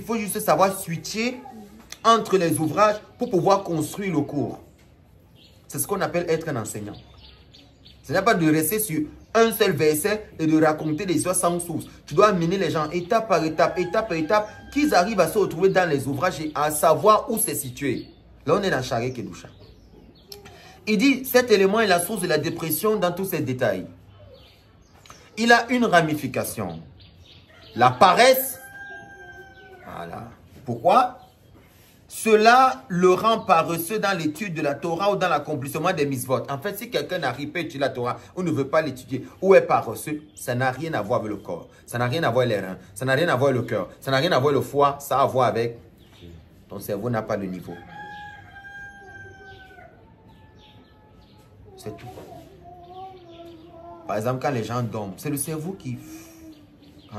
S1: faut juste savoir switcher entre les ouvrages pour pouvoir construire le cours. C'est ce qu'on appelle être un enseignant. Ce n'est pas de rester sur un seul verset et de raconter des histoires sans source. Tu dois amener les gens étape par étape, qu'ils arrivent à se retrouver dans les ouvrages et à savoir où c'est situé. Là, on est dans Shari Kedusha. Il dit, cet élément est la source de la dépression dans tous ses détails. Il a une ramification. La paresse. Voilà. Pourquoi? Cela le rend paresseux dans l'étude de la Torah ou dans l'accomplissement des mitzvot. En fait, si quelqu'un n'arrive pas à étudier la Torah ou ne veut pas l'étudier ou est paresseux, ça n'a rien à voir avec le corps. Ça n'a rien à voir avec les reins. Ça n'a rien à voir avec le cœur. Ça n'a rien à voir avec le foie. Ça a à voir avec ton cerveau n'a pas le niveau. C'est tout. Par exemple, quand les gens dorment, c'est le cerveau qui... Il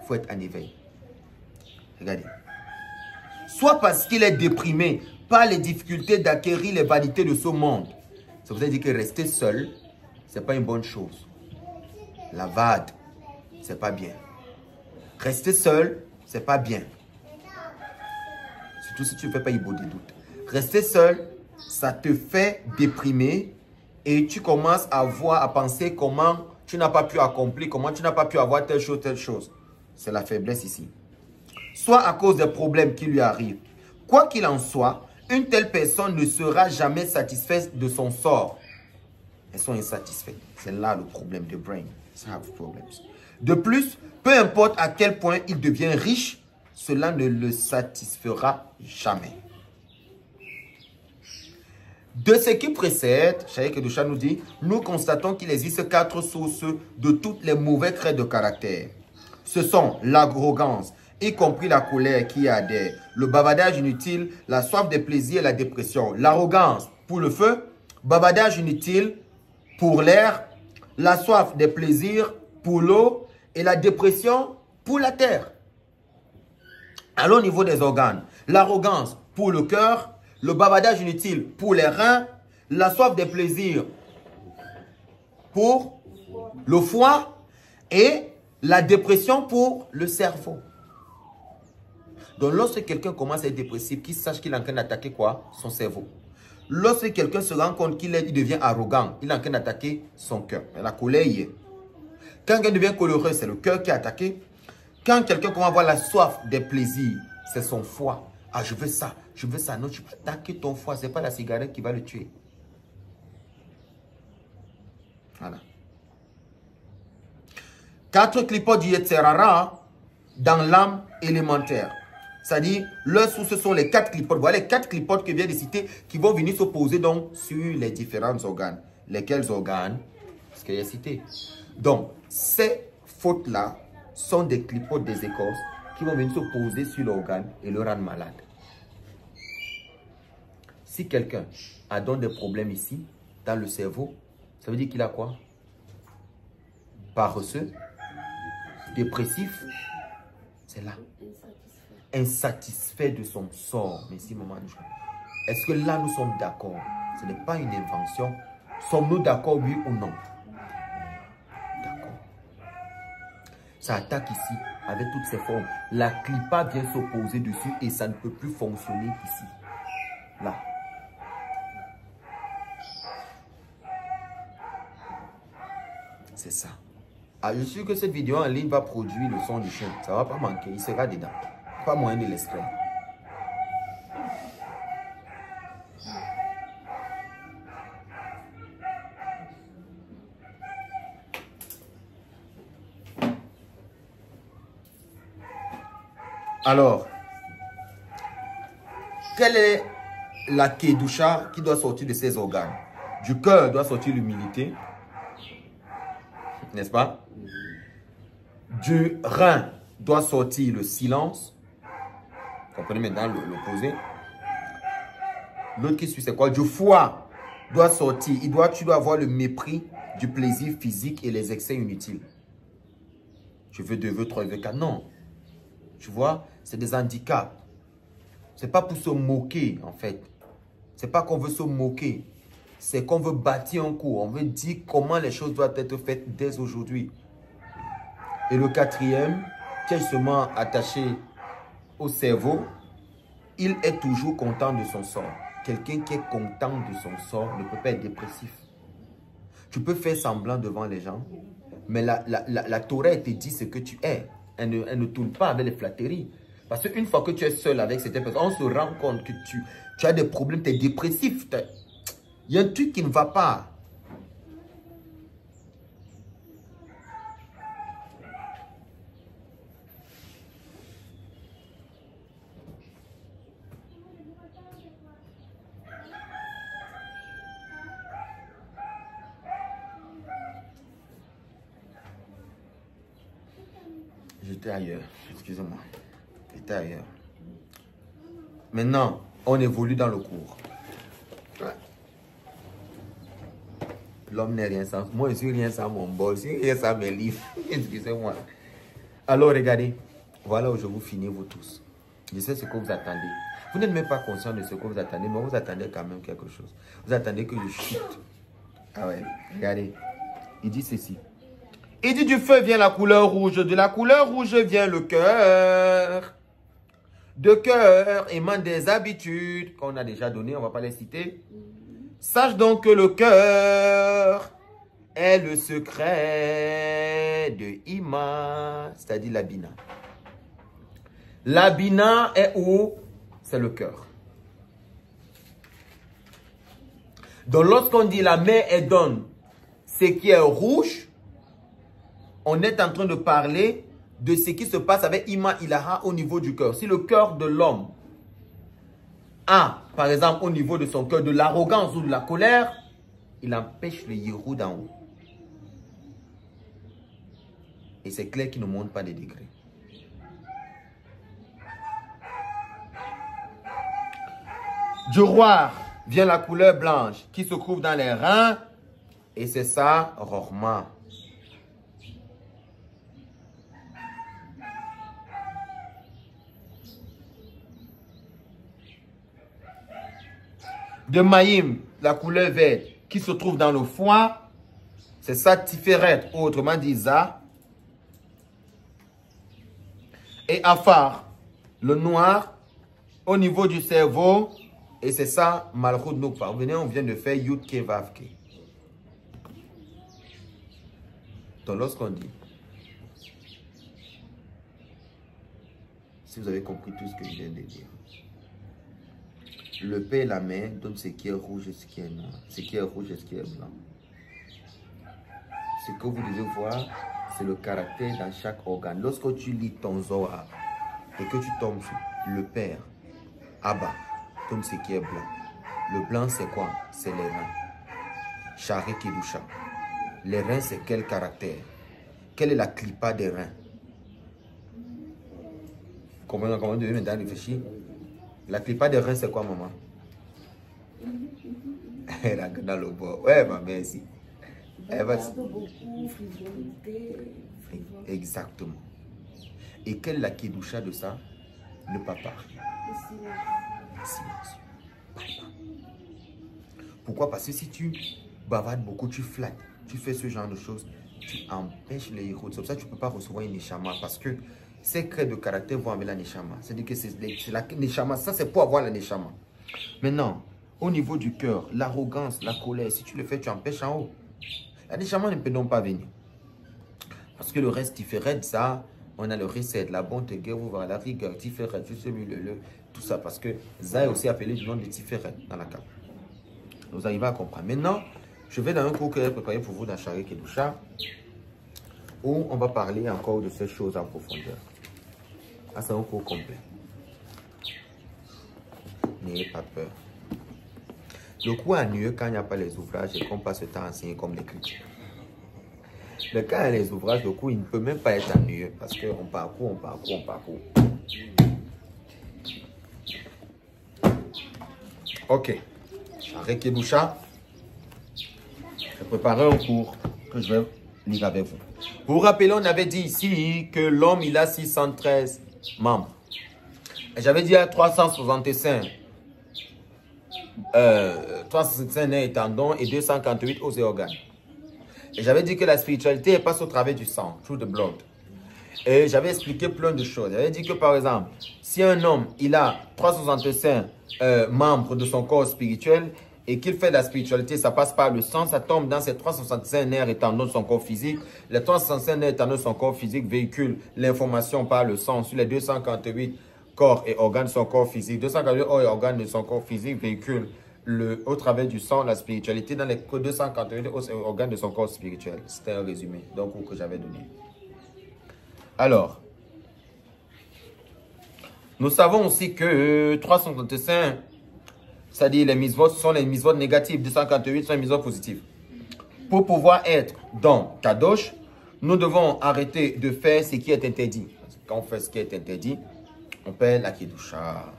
S1: faut être en éveil. Regardez. Soit parce qu'il est déprimé par les difficultés d'acquérir les vanités de ce monde. Ça veut dire que rester seul, ce n'est pas une bonne chose. La vade, ce n'est pas bien. Rester seul, ce n'est pas bien. Surtout si tu ne fais pas Ibo des doutes. Rester seul, ça te fait déprimer et tu commences à voir, à penser comment tu n'as pas pu accomplir, comment tu n'as pas pu avoir telle chose. C'est la faiblesse ici. Soit à cause des problèmes qui lui arrivent. Quoi qu'il en soit, une telle personne ne sera jamais satisfaite de son sort. Elles sont insatisfaites. C'est là le problème de brain. De plus, peu importe à quel point il devient riche, cela ne le satisfera jamais. De ce qui précède, Shari Kedusha nous dit, nous constatons qu'il existe 4 sources de tous les mauvais traits de caractère. Ce sont l'arrogance y compris la colère qui adhère, le bavardage inutile, la soif des plaisirs et la dépression, l'arrogance pour le feu, bavardage inutile pour l'air, la soif des plaisirs pour l'eau et la dépression pour la terre. Alors au niveau des organes, l'arrogance pour le cœur, le bavardage inutile pour les reins, la soif des plaisirs pour le foie et la dépression pour le cerveau. Donc lorsque quelqu'un commence à être dépressif, qu'il sache qu'il est en train d'attaquer quoi? Son cerveau. Lorsque quelqu'un se rend compte qu'il devient arrogant, il est en train d'attaquer son cœur. La colère y est. Quand quelqu'un devient coléreux, c'est le cœur qui est attaqué. Quand quelqu'un commence à avoir la soif des plaisirs, c'est son foie. Ah, je veux ça, je veux ça. Non, tu peux attaquer ton foie. Ce n'est pas la cigarette qui va le tuer. Voilà. 4 clipotes du Yetzerara dans l'âme élémentaire. C'est-à-dire, leurs sources sont les 4 clipotes. Voilà les 4 clipotes que je viens de citer qui vont venir s'opposer donc sur les différents organes. Lesquels organes? Ce qu'il y a cité. Donc, ces fautes-là sont des clipotes des écorces qui vont venir s'opposer sur l'organe et le rendre malade. Si quelqu'un a donc des problèmes ici, dans le cerveau, ça veut dire qu'il a quoi? Paresseux, dépressif, c'est là. Insatisfait de son sort. Merci, maman. Est-ce que là, nous sommes d'accord? Ce n'est pas une invention. Sommes-nous d'accord, oui ou non? D'accord. Ça attaque ici, avec toutes ses formes. La clipa vient s'opposer dessus et ça ne peut plus fonctionner ici. Là. C'est ça. Ah, je suis sûr que cette vidéo en ligne va produire le son du chien. Ça ne va pas manquer. Il sera dedans. Pas moyen de l'extraire. Alors, quelle est la kedusha qui doit sortir de ces organes? Du cœur doit sortir l'humilité. N'est-ce pas? Du rein doit sortir le silence. Vous comprenez maintenant l'opposé. L'autre qui suit, c'est quoi? Du foie doit sortir. Tu dois avoir le mépris du plaisir physique et les excès inutiles. Je veux 2, je veux 3, je veux 4. Non. Tu vois, c'est des handicaps. C'est pas pour se moquer, en fait. C'est pas qu'on veut se moquer. C'est qu'on veut bâtir un coup. On veut dire comment les choses doivent être faites dès aujourd'hui. Et le 4e, qui est justement attaché au cerveau, il est toujours content de son sort. Quelqu'un qui est content de son sort ne peut pas être dépressif. Tu peux faire semblant devant les gens, mais la Torah te dit ce que tu es. Elle ne tourne pas avec les flatteries. Parce qu'une fois que tu es seul avec cette personne, on se rend compte que tu as des problèmes, tu es dépressif. Il y a un truc qui ne va pas. J'étais ailleurs, excusez-moi. J'étais ailleurs. Maintenant, on évolue dans le cours. L'homme n'est rien sans... Moi, je suis rien sans mon bol, je suis rien sans mes livres. Excusez-moi. Alors, regardez. Voilà où je vous finis, vous tous. Je sais ce que vous attendez. Vous n'êtes même pas conscient de ce que vous attendez, mais vous attendez quand même quelque chose. Vous attendez que je chute. Ah ouais, regardez. Il dit ceci. Il dit du feu vient la couleur rouge, de la couleur rouge vient le cœur. De cœur émanent des habitudes qu'on a déjà données, on ne va pas les citer. Sache donc que le cœur est le secret de Ima, c'est-à-dire la bina. La bina est où? C'est le cœur. Donc lorsqu'on dit la mer est donne, ce qui est rouge, on est en train de parler de ce qui se passe avec Ima Ilaha au niveau du cœur. Si le cœur de l'homme a, par exemple, au niveau de son cœur, de l'arrogance ou de la colère, il empêche le Yérou d'en haut. Et c'est clair qu'il ne monte pas des degrés. Du roi vient la couleur blanche qui se trouve dans les reins. Et c'est ça, Rohma. De Maïm, la couleur verte qui se trouve dans le foie. C'est ça, Tiferet, autrement dit Ça. Et Afar, le noir, au niveau du cerveau. Et c'est ça, Malchut Nukva. Venez, on vient de faire Yud Ke Vav Ke. Donc lorsqu'on dit, si vous avez compris tout ce que je viens de dire, le Père et la Mère donnent ce qui est rouge et ce qui est noir, ce qui est rouge et ce qui est blanc. Ce que vous devez voir, c'est le caractère dans chaque organe. Lorsque tu lis ton Zohar et que tu tombes sur le Père, Abba, donne ce qui est blanc. Le blanc, c'est quoi? C'est les reins. Shari Kedusha. Les reins, c'est quel caractère? Quelle est la clipa des reins? Comment vous devez maintenant réfléchir? La clipa des reins, c'est quoi, maman? Elle a dans le bord. Ouais, ma mère, ici. Elle va... Exactement. Et quelle est la Kedusha de ça? Ne pas parler. Silence. Pourquoi? Parce que si tu bavardes beaucoup, tu flattes, tu fais ce genre de choses, tu empêches les héros. C'est pour ça que tu ne peux pas recevoir une neshama. Parce que ces traits de caractère vont avec la neshama. C'est-à-dire que c'est la neshama. Ça, c'est pour avoir la neshama. Maintenant, au niveau du cœur, l'arrogance, la colère, si tu le fais, tu empêches en haut. La neshama ne peut donc pas venir. Parce que le reste différent, ça, on a le recette, la bonté, la rigueur, différent, juste tout ça. Parce que ça est aussi appelé du nom de différent dans la carte. Vous arrivez à comprendre. Maintenant, je vais dans un cours que j'ai préparé pour vous dans Shari Kedusha, où on va parler encore de ces choses en profondeur. Ah, c'est un cours complet. N'ayez pas peur. Le cours ennuyeux quand il n'y a pas les ouvrages et qu'on passe le temps à enseigner comme l'écriture. Mais quand il y a les ouvrages, le cours, il ne peut même pas être ennuyeux parce qu'on parcourt. Ok. Shari Kedusha. J'ai préparé un cours que je vais lire avec vous. Vous vous rappelez, on avait dit ici que l'homme, il a 613 membres. J'avais dit à 365 nerfs et tendons et 258 os et organes. Et j'avais dit que la spiritualité passe au travers du sang, through the blood. Et j'avais expliqué plein de choses. J'avais dit que par exemple, si un homme, il a 365 membres de son corps spirituel et qu'il fait de la spiritualité, ça passe par le sang, ça tombe dans ces 365 nerfs et tendons de son corps physique. Les 365 nerfs et tendons de son corps physique véhiculent l'information par le sang sur les 258 corps et organes de son corps physique. 258 corps et organes de son corps physique véhiculent au travers du sang la spiritualité dans les 258 organes de son corps spirituel. C'était un résumé donc que j'avais donné. Alors, nous savons aussi que 365, c'est-à-dire les mitzvot, sont les mitzvot négatives. 258 sont les mitzvot positives. Pour pouvoir être dans Kadosh, nous devons arrêter de faire ce qui est interdit. Quand on fait ce qui est interdit, on perd la Kedusha.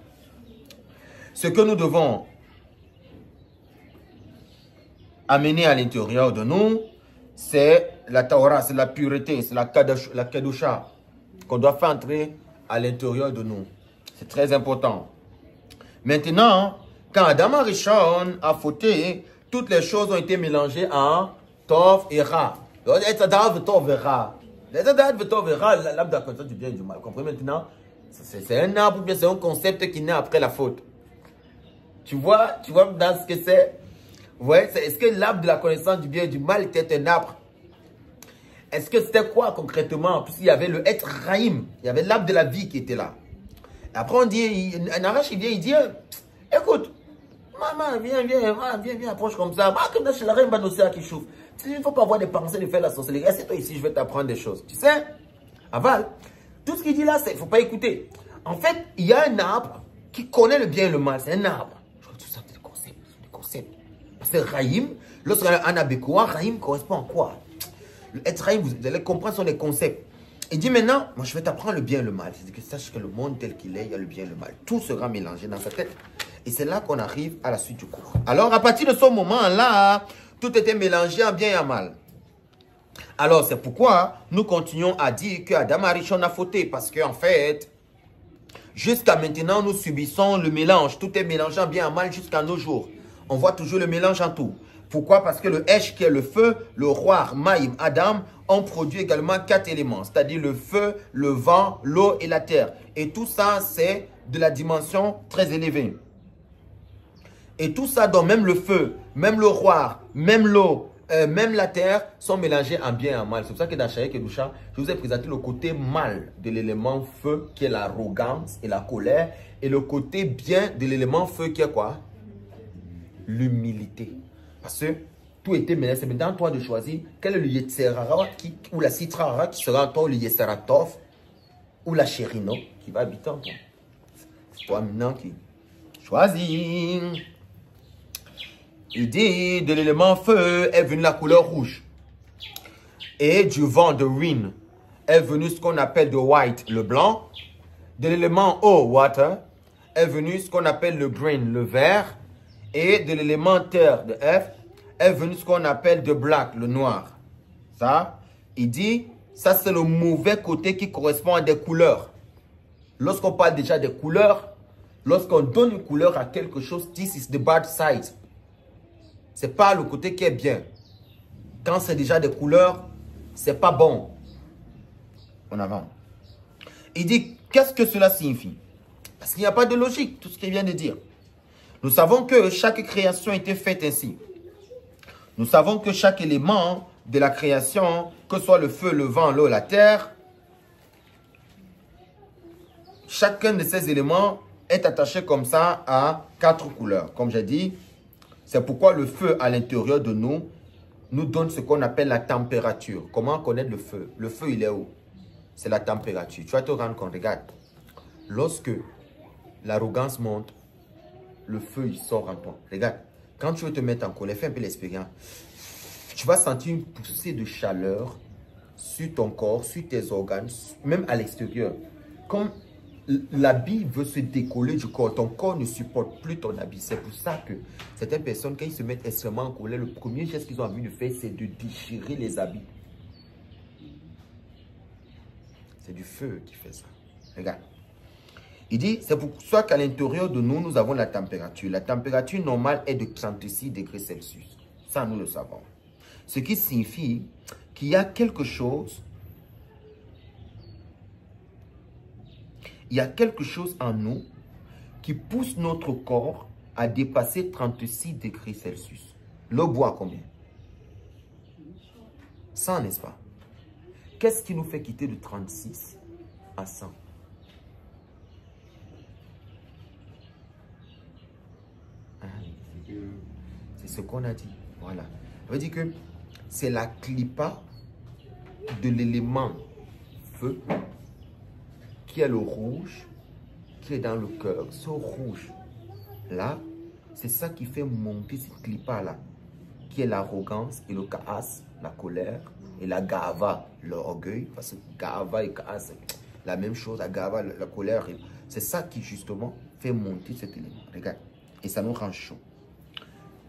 S1: Ce que nous devons amener à l'intérieur de nous, c'est la Torah, c'est la pureté, c'est la Kedusha qu'on doit faire entrer à l'intérieur de nous. C'est très important. Maintenant, quand Adam Arishon a fauté, toutes les choses ont été mélangées en Tov et Ra. L'arbre de la connaissance du bien et du mal. Vous comprenez maintenant? C'est un arbre ou bien c'est un concept qui naît après la faute. Tu vois dans ce que c'est? Ouais, est-ce que l'arbre de la connaissance du bien et du mal était un arbre? Est-ce que c'était quoi concrètement? Puisqu'il y avait le être Raïm, il y avait l'arbre de la vie qui était là. Et après on dit, un arrache il vient, il dit, écoute, maman, viens, approche comme ça. Il ne faut pas avoir des pensées de faire la sorcellerie. Assieds-toi ici, je vais t'apprendre des choses. Tu sais, aval, tout ce qu'il dit là, il ne faut pas écouter. En fait, il y a un arbre qui connaît le bien et le mal. C'est un arbre. Je vois tout ça, c'est des concepts. Parce que Raïm, lorsqu'on a un abécoua, Raïm correspond à quoi? Le être Raïm, vous allez comprendre, sont les concepts. Il dit maintenant, moi je vais t'apprendre le bien et le mal. C'est-à-dire que sache que le monde tel qu'il est, il y a le bien et le mal. Tout sera mélangé dans sa tête. Et c'est là qu'on arrive à la suite du cours. Alors, à partir de ce moment-là, tout était mélangé en bien et en mal. Alors, c'est pourquoi nous continuons à dire qu'Adam Arishon a fauté. Parce qu'en fait, jusqu'à maintenant, nous subissons le mélange. Tout est mélangé en bien et en mal jusqu'à nos jours. On voit toujours le mélange en tout. Pourquoi? Parce que le Esh qui est le feu, le roi, Maïm, Adam, ont produit également 4 éléments. C'est-à-dire le feu, le vent, l'eau et la terre. Et tout ça, c'est de la dimension très élevée. Et tout ça, donc même le feu, même le roi, même l'eau, même la terre, sont mélangés en bien et en mal. C'est pour ça que dans Shaïk et Doucha, je vous ai présenté le côté mal de l'élément feu, qui est l'arrogance et la colère. Et le côté bien de l'élément feu, qui est quoi? L'humilité. Parce que tout était mélangé. C'est maintenant à toi de choisir quel est le Yetzerara ou la Citrara qui sera en toi, ou le Yetzeratov, ou la Chérino qui va habiter en toi. C'est toi maintenant qui choisis. Il dit, de l'élément feu est venue la couleur rouge. Et du vent de wind est venu ce qu'on appelle de white, le blanc. De l'élément eau, water, est venu ce qu'on appelle le green, le vert. Et de l'élément terre, de F, est venu ce qu'on appelle de black, le noir. Ça, il dit, ça c'est le mauvais côté qui correspond à des couleurs. Lorsqu'on parle déjà des couleurs, lorsqu'on donne une couleur à quelque chose, this is the bad side. C'est pas le côté qui est bien. Quand c'est déjà des couleurs, c'est pas bon. On avance. Il dit, qu'est-ce que cela signifie? Parce qu'il n'y a pas de logique, tout ce qu'il vient de dire. Nous savons que chaque création était faite ainsi. Nous savons que chaque élément de la création, que ce soit le feu, le vent, l'eau, la terre, chacun de ces éléments est attaché comme ça à 4 couleurs. Comme j'ai dit, c'est pourquoi le feu à l'intérieur de nous donne ce qu'on appelle la température. Comment connaître le feu? Le feu, il est où? C'est la température. Tu vas te rendre compte, regarde. Lorsque l'arrogance monte, le feu, il sort en toi. Regarde, quand tu veux te mettre en colère, fais un peu l'expérience. Tu vas sentir une poussée de chaleur sur ton corps, sur tes organes, même à l'extérieur. Comme l'habit veut se décoller du corps, ton corps ne supporte plus ton habit. C'est pour ça que certaines personnes, quand ils se mettent extrêmement en colère, le premier geste qu'ils ont envie de faire, c'est de déchirer les habits. C'est du feu qui fait ça. Regarde. Il dit, c'est pour ça qu'à l'intérieur de nous, nous avons la température. La température normale est de 36 degrés Celsius. Ça, nous le savons. Ce qui signifie qu'il y a quelque chose, en nous qui pousse notre corps à dépasser 36 degrés Celsius. Le bois combien? 100, n'est-ce pas? Qu'est-ce qui nous fait quitter de 36 à 100? C'est ce qu'on a dit. Voilà. Ça veut dire que c'est la clipa de l'élément feu qui est le rouge, qui est dans le cœur. Ce rouge là, c'est ça qui fait monter cette clipa là, qui est l'arrogance et le kaas, la colère, et la gava, l'orgueil. Parce que gava et kaas, c'est la même chose. La gava, la colère, c'est ça qui justement fait monter cet élément. Regarde. Et ça nous rend chaud.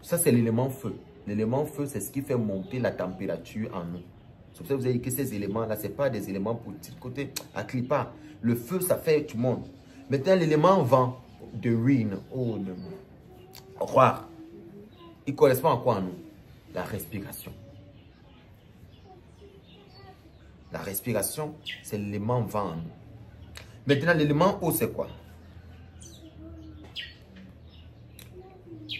S1: Ça, c'est l'élément feu. L'élément feu, c'est ce qui fait monter la température en nous. C'est pour ça que vous avez dit que ces éléments-là, ce n'est pas des éléments pour petit côté à clipa. Le feu, ça fait tout le monde. Maintenant, l'élément vent de Rin, ou de roi, il correspond à quoi en nous? La respiration. La respiration, c'est l'élément vent en nous. Maintenant, l'élément eau, c'est quoi?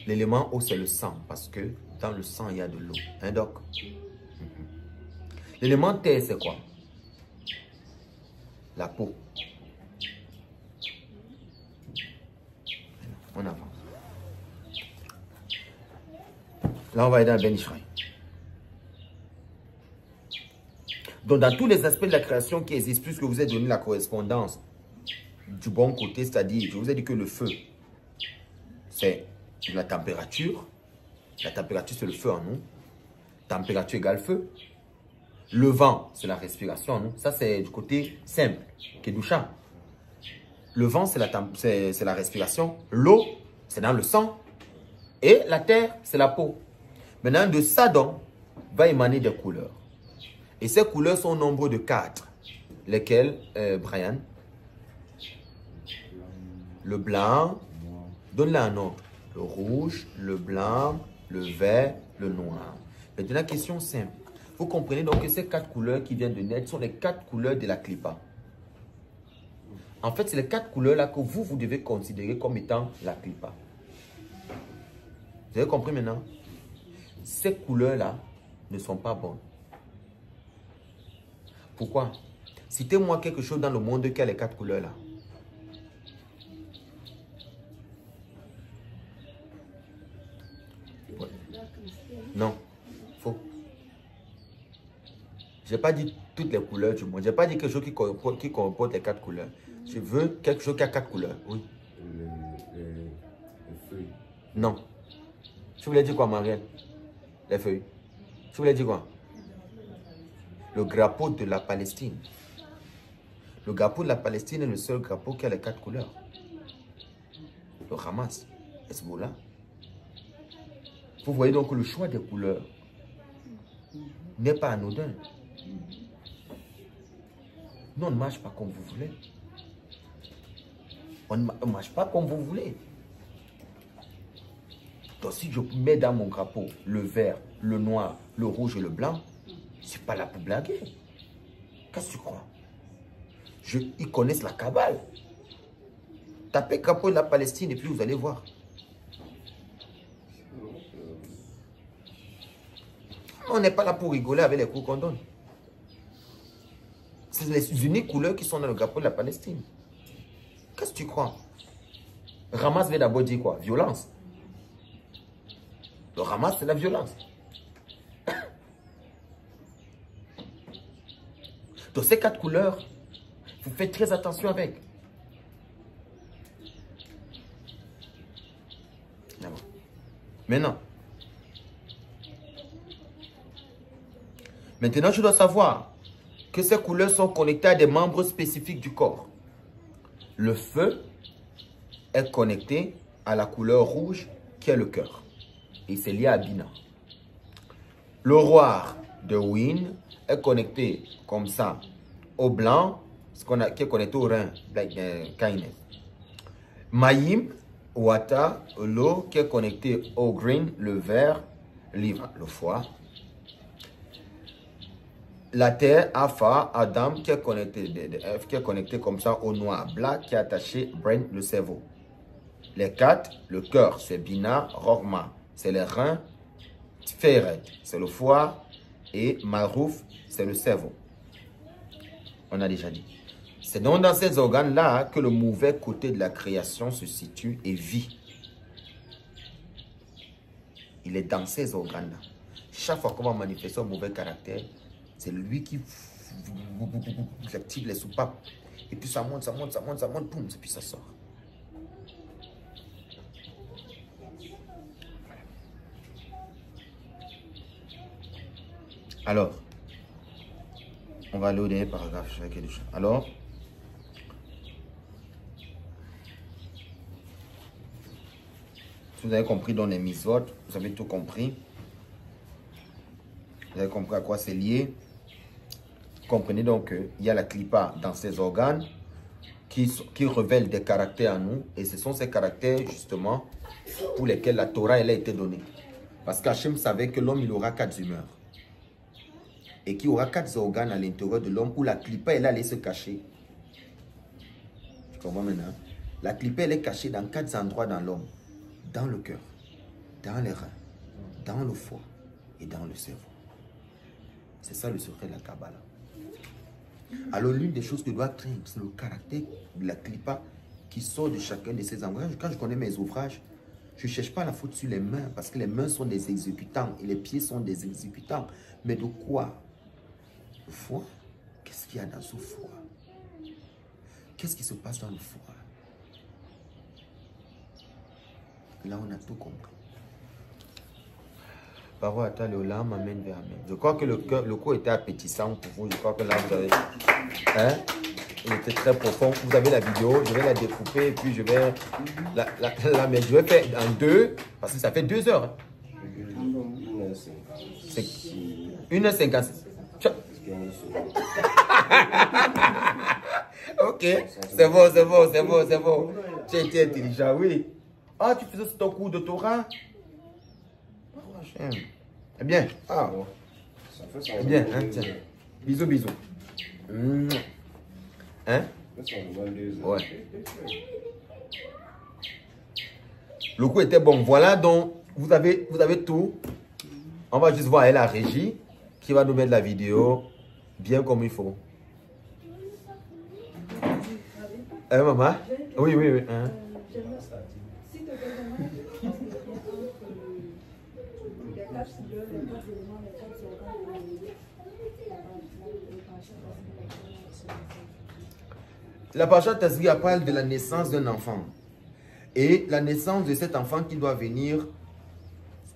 S1: L'élément eau, c'est le sang, parce que dans le sang, il y a de l'eau. Hein, doc? L'élément terre, c'est quoi? La peau. On avance. Là, on va aller dans le Ben Ishraï. Donc, dans tous les aspects de la création qui existent, puisque vous avez donné la correspondance du bon côté, c'est-à-dire, je vous ai dit que le feu, c'est la température. La température, c'est le feu en nous. Température égale feu. Le vent, c'est la respiration en nous. Ça, c'est du côté simple, Kedusha. Le vent, c'est la respiration. L'eau, c'est dans le sang. Et la terre, c'est la peau. Maintenant, de ça donc, va émaner des couleurs. Et ces couleurs sont au nombre de 4. Lesquelles, Brian? Le blanc, donne-le un ordre. Le rouge, le blanc, le vert, le noir. Maintenant, la question simple. Vous comprenez donc que ces 4 couleurs qui viennent de naître sont les 4 couleurs de la clipa. En fait, c'est les 4 couleurs-là que vous devez considérer comme étant la clipa. Vous avez compris maintenant? Ces couleurs-là ne sont pas bonnes. Pourquoi? Citez-moi quelque chose dans le monde qui a les 4 couleurs-là. Ouais. Non, faux. Je n'ai pas dit toutes les couleurs du monde. Je n'ai pas dit quelque chose qui comporte les 4 couleurs. Je veux quelque chose qui a 4 couleurs. Oui.
S2: Les feuilles.
S1: Non. Tu voulais dire quoi, Marielle? Les feuilles. Tu voulais dire quoi? Le drapeau de la Palestine. Le drapeau de la Palestine est le seul drapeau qui a les 4 couleurs. Le Hamas, Hezbollah. Vous voyez donc que le choix des couleurs n'est pas anodin. Nous, on ne marche pas comme vous voulez. On ne marche pas comme vous voulez. Donc, si je mets dans mon drapeau le vert, le noir, le rouge et le blanc, c'est pas là pour blaguer. Qu'est-ce que tu crois? Ils connaissent la cabale. Tapez drapeau de la Palestine et puis vous allez voir. On n'est pas là pour rigoler avec les coups qu'on donne. C'est les uniques couleurs qui sont dans le drapeau de la Palestine. Qu'est-ce que tu crois? Hamas veut d'abord dire quoi? Violence. Le Hamas, c'est la violence. Donc ces 4 couleurs, vous faites très attention avec. Maintenant, je dois savoir que ces couleurs sont connectées à des membres spécifiques du corps. Le feu est connecté à la couleur rouge qui est le cœur. Et c'est lié à Bina. Le roi de Win est connecté comme ça au blanc, qui est connecté au rein, Kainet. Maïm, Wata, l'eau qui est connecté au green, le vert, livre, le foie. La terre, Afa, Adam, qui est connecté comme ça au noir, black, qui est attaché, brain, le cerveau. Les 4, le cœur, c'est Bina, Rorma, c'est les reins, Tferet, c'est le foie, et Marouf, c'est le cerveau. On a déjà dit. C'est donc dans ces organes-là que le mauvais côté de la création se situe et vit. Il est dans ces organes-là. Chaque fois qu'on va manifester un mauvais caractère, c'est lui qui active les soupapes. Et puis ça monte, boum, et puis ça sort. Alors, on va aller au dernier paragraphe. Alors, si vous avez compris dans les mitzvot, vous avez tout compris. Vous avez compris à quoi c'est lié. Comprenez donc qu'il y a la clipa dans ces organes qui révèlent des caractères à nous. Et ce sont ces caractères, justement, pour lesquels la Torah elle a été donnée. Parce qu'Hachem savait que l'homme, il aura 4 humeurs. Et qu'il y aura 4 organes à l'intérieur de l'homme où la clipa, elle allait se cacher. Tu comprends maintenant? La clipa, elle est cachée dans 4 endroits dans l'homme. Dans le cœur, dans les reins, dans le foie et dans le cerveau. C'est ça le secret de la Kabbalah. Alors, l'une des choses que doit craindre, c'est le caractère de la clipa qui sort de chacun de ces endroits. Quand je connais mes ouvrages, je ne cherche pas la faute sur les mains parce que les mains sont des exécutants et les pieds sont des exécutants. Mais de quoi? Le foie? Qu'est-ce qu'il y a dans ce foie? Qu'est-ce qui se passe dans le foie? Là, on a tout compris. Parole à ta l'olam, amen vers amen. Je crois que le corps était appétissant pour vous. Je crois que là, vous avez... Hein? Il était très profond. Vous avez la vidéo, je vais la découper et puis je vais la mettre. Je vais faire en deux, parce que ça fait 2 heures. C'est 1h56. Ok, c'est bon, c'est bon, c'est bon, c'est bon. Tu as été intelligent, oui. Ah, tu faisais ton cours de Torah? Eh bien, ah, eh bien, hein, tiens. Bisous, bisous. Hein? Ouais. Le coup était bon. Voilà, donc, vous avez tout. On va juste voir la régie qui va nous mettre la vidéo bien comme il faut. Maman? Oui, oui, oui. Hein? La Parashat Tazria parle de la naissance d'un enfant. Et la naissance de cet enfant qui doit venir.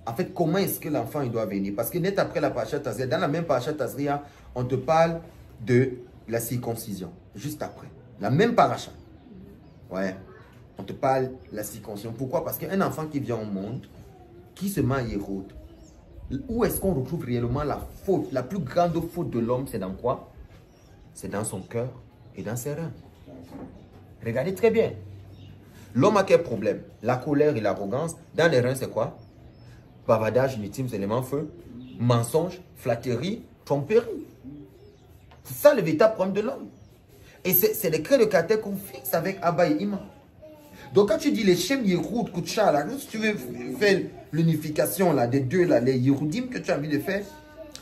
S1: En fait, comment est-ce que l'enfant il doit venir? Parce que net après la Parashat Tazria, dans la même Parashat Tazria, on te parle de la circoncision. Juste après. La même Parashat. Ouais. On te parle de la circoncision. Pourquoi? Parce qu'un enfant qui vient au monde, qui se met à Hérode, où est-ce qu'on retrouve réellement la faute? La plus grande faute de l'homme, c'est dans quoi? C'est dans son cœur et dans ses reins. Regardez très bien. L'homme a quel problème? La colère et l'arrogance. Dans les reins, c'est quoi? Bavardage, inutile, éléments feu, mensonge, flatterie, tromperie. C'est ça le véritable problème de l'homme. Et c'est les traits de caractère qu'on fixe avec Abba et Ima. Donc quand tu dis les Shem Yehoud, Koucha, là, si tu veux faire l'unification des deux, là, les Yehudim que tu as envie de faire,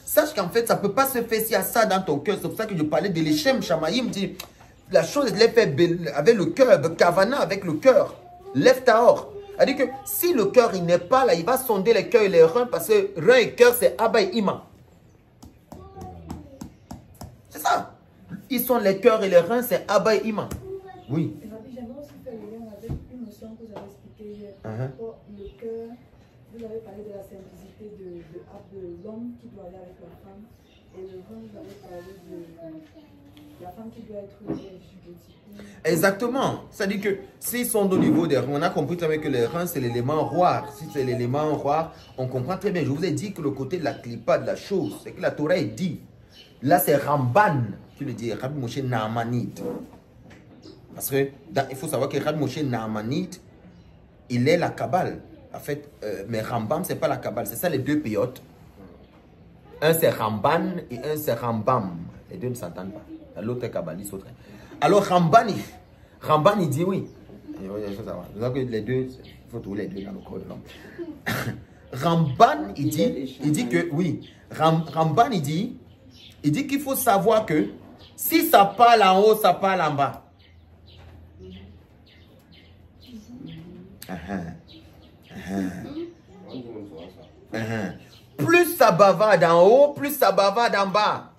S1: sache qu'en fait, ça ne peut pas se faire s'il y a ça dans ton cœur. C'est pour ça que je parlais de l'Echem Shamaïm. Dit, la chose, elle est faite avec le cœur, Kavana avec le cœur, Lev Tahor. C'est-à-dire que si le cœur il n'est pas là, il va sonder les cœurs et les reins parce que rein et cœur, c'est Abba et Ima. C'est ça. Ils sont les cœurs et les reins, c'est Abba et Ima. Oui.
S3: J'aimerais aussi faire le lien avec une notion que vous avez expliquée hier. Le cœur, vous avez parlé de la simplicité de l'homme qui doit aller avec la femme. Et le rein, vous avez parlé de la femme qui doit être vierge.
S1: Exactement. C'est-à-dire que s'ils sont au niveau des reins, on a compris très bien que les reins, c'est l'élément roi. Si c'est l'élément roi, on comprend très bien. Je vous ai dit que le côté de la clipa de la chose, c'est que la Torah est dit. Là, c'est Ramban qui le dit, Rabbi Moshe Naamanite. Parce que il faut savoir que Rabbi Moshe Naamanite, il est la Kabbale. En fait, mais Rambam, c'est pas la Kabbale. C'est ça les deux péotes. Un c'est Ramban et un c'est Rambam. Les deux ne s'entendent pas. L'autre est kabbaliste. Alors Ramban, il dit oui. Il faut savoir. Les deux, il faut trouver les deux dans le corps de l'homme. Ramban, il dit que oui. Ramban, il dit qu'il faut savoir que si ça parle en haut, ça parle en bas. Plus ça bavarde en haut, plus ça bavarde en bas.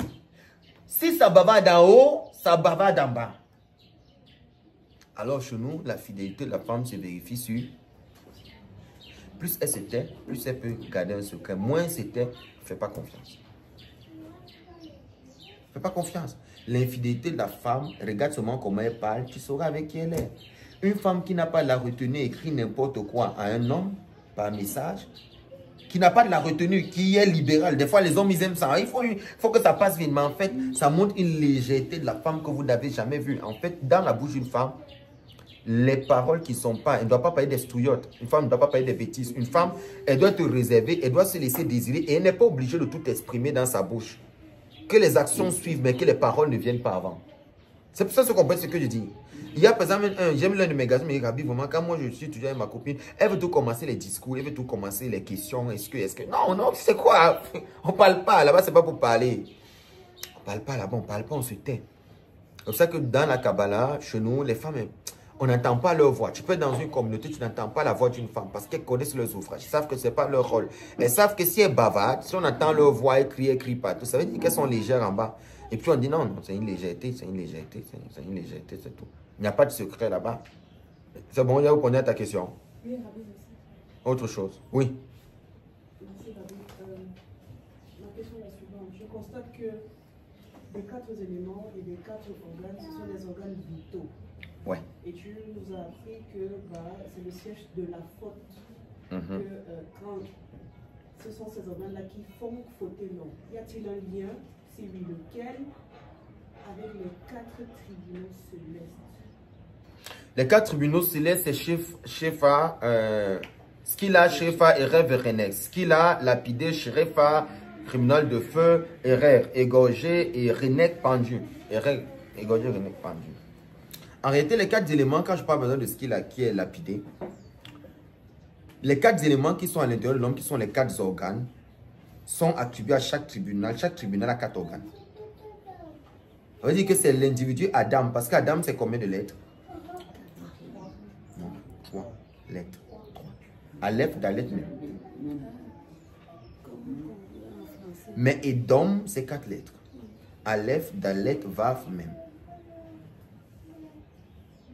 S1: Si ça bavarde en haut, ça bavarde en bas. Alors chez nous, la fidélité de la femme se vérifie sur plus elle se tait, plus elle peut garder un secret. Moins c'est tait, fais pas confiance. Fais pas confiance. L'infidélité de la femme, regarde seulement comment elle parle, tu sauras avec qui elle est. Une femme qui n'a pas la retenue écrit n'importe quoi à un homme par message, qui n'a pas de la retenue, qui est libérale. Des fois, les hommes, ils aiment ça. Il faut que ça passe vite. Mais en fait, ça montre une légèreté de la femme que vous n'avez jamais vue. En fait, dans la bouche d'une femme, les paroles qui ne sont pas... Elle ne doit pas parler des stouillottes. Une femme ne doit pas parler des bêtises. Une femme, elle doit te réserver, elle doit se laisser désirer et elle n'est pas obligée de tout exprimer dans sa bouche. Que les actions suivent, mais que les paroles ne viennent pas avant. C'est pour ça que vous comprenez ce que je dis. Il y a par exemple, j'aime l'un de mes garçons, mais Rabbi, vraiment, quand moi je suis toujours avec ma copine, elle veut tout commencer les discours, elle veut tout commencer les questions, est-ce que, non, c'est quoi? On parle pas, là-bas, c'est pas pour parler. On parle pas là-bas, on parle pas, on se tait. C'est pour ça que dans la Kabbalah, chez nous, les femmes, on n'entend pas leur voix. Tu peux être dans une communauté, tu n'entends pas la voix d'une femme parce qu'elles connaissent leurs ouvrages. Ils savent que ce n'est pas leur rôle. Elles savent que si elles bavardent, si on entend leur voix, elles crient partout, ça veut dire qu'elles sont légères en bas. Et puis on dit non, c'est une légèreté, c'est une légèreté, c'est une légèreté, c'est tout. Il n'y a pas de secret là-bas. C'est bon, il y a répondu à ta question.
S3: Oui, Rabbi, merci.
S1: Autre chose. Oui.
S3: Merci, Rabbi. Ma question est la suivante. Je constate que des 4 éléments et des 4 organes, ce sont des organes vitaux.
S1: Ouais.
S3: Et tu nous as appris que c'est le siège de la faute. Que quand ce sont ces organes-là qui font fauter l'homme, y a-t-il un lien, si oui, lequel, avec les 4 tribunaux célestes?
S1: Les 4 tribunaux célestes, c'est Shefa, Skila, Shefa, Erev et Renek. Skila, lapidé, Sherefa, criminel de feu, Erer, égorgé et Renek pendu. Erer, égorgé, Renek pendu. En réalité, les 4 éléments, quand je parle besoin de Skila qui est lapidé, les 4 éléments qui sont à l'intérieur de l'homme, qui sont les 4 organes, sont attribués à chaque tribunal. Chaque tribunal a 4 organes. Ça veut dire que c'est l'individu Adam, parce qu'Adam, c'est combien de lettres? Non, 3 lettres. 3. Aleph, Dalet, même. Mais Edom, c'est 4 lettres. Aleph, Dalet, Vav, même.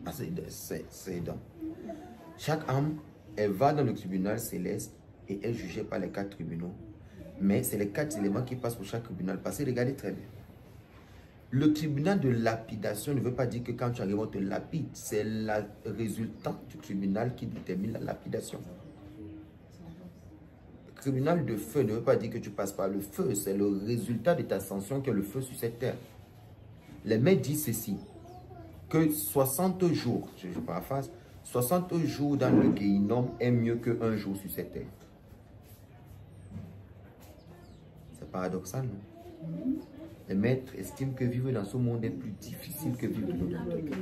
S1: Ah, c'est Edom. Chaque âme, elle va dans le tribunal céleste et est jugée par les 4 tribunaux. Mais c'est les 4 éléments qui passent pour chaque tribunal. Parce que regardez très bien. Le tribunal de lapidation ne veut pas dire que quand tu arrives, on te lapide. C'est le résultat du tribunal qui détermine la lapidation. Le tribunal de feu ne veut pas dire que tu passes par le feu. C'est le résultat de ta sanction que le feu sur cette terre. Les maîtres disent ceci, que 60 jours, je paraphrase, 60 jours dans le Guéhinom est mieux qu'un jour sur cette terre. C'est paradoxal, non? Les maîtres estiment que vivre dans ce monde est plus difficile que vivre dans l'autre.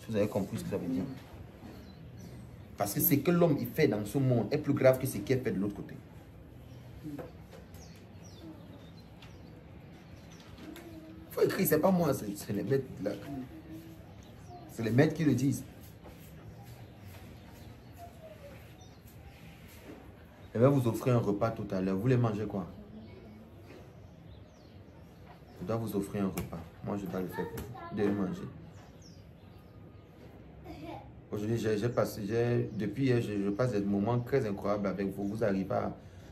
S1: Vous avez compris ce que ça veut dire? Parce que ce que l'homme fait dans ce monde est plus grave que ce qu'il fait de l'autre côté. Il faut écrire, c'est pas moi, c'est les maîtres là. C'est les maîtres qui le disent. Je vais vous offrir un repas tout à l'heure. Vous voulez manger quoi? Je dois vous offrir un repas. Moi, je dois le faire pour vous. Vous devez manger. Aujourd'hui, depuis hier, je passe des moments très incroyables avec vous. Vous arrivez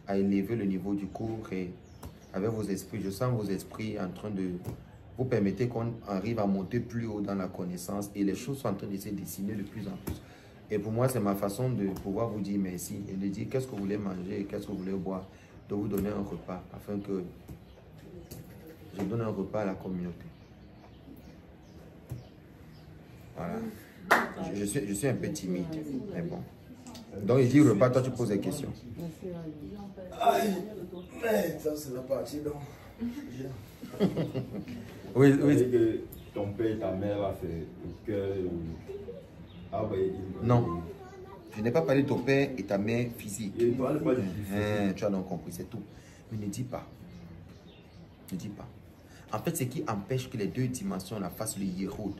S1: à élever le niveau du cours et avec vos esprits. Je sens vos esprits en train de vous permettre qu'on arrive à monter plus haut dans la connaissance et les choses sont en train de se dessiner de plus en plus. Et pour moi, c'est ma façon de pouvoir vous dire merci et de dire qu'est-ce que vous voulez manger, qu'est-ce que vous voulez boire, de vous donner un repas afin que je donne un repas à la communauté. Voilà. Je suis un peu timide, mais bon. Donc, il dit repas, toi tu poses des questions.
S2: Ça, c'est la partie, donc.
S1: Oui.
S2: Que ton père et ta mère a fait le cœur.
S1: Non. Je n'ai pas parlé de ton père et ta mère physique.
S2: Il ne parle pas du physique.
S1: Tu as donc compris, c'est tout. Mais ne dis pas. Ne dis pas. En fait, ce qui empêche que les 2 dimensions la fassent le hiérode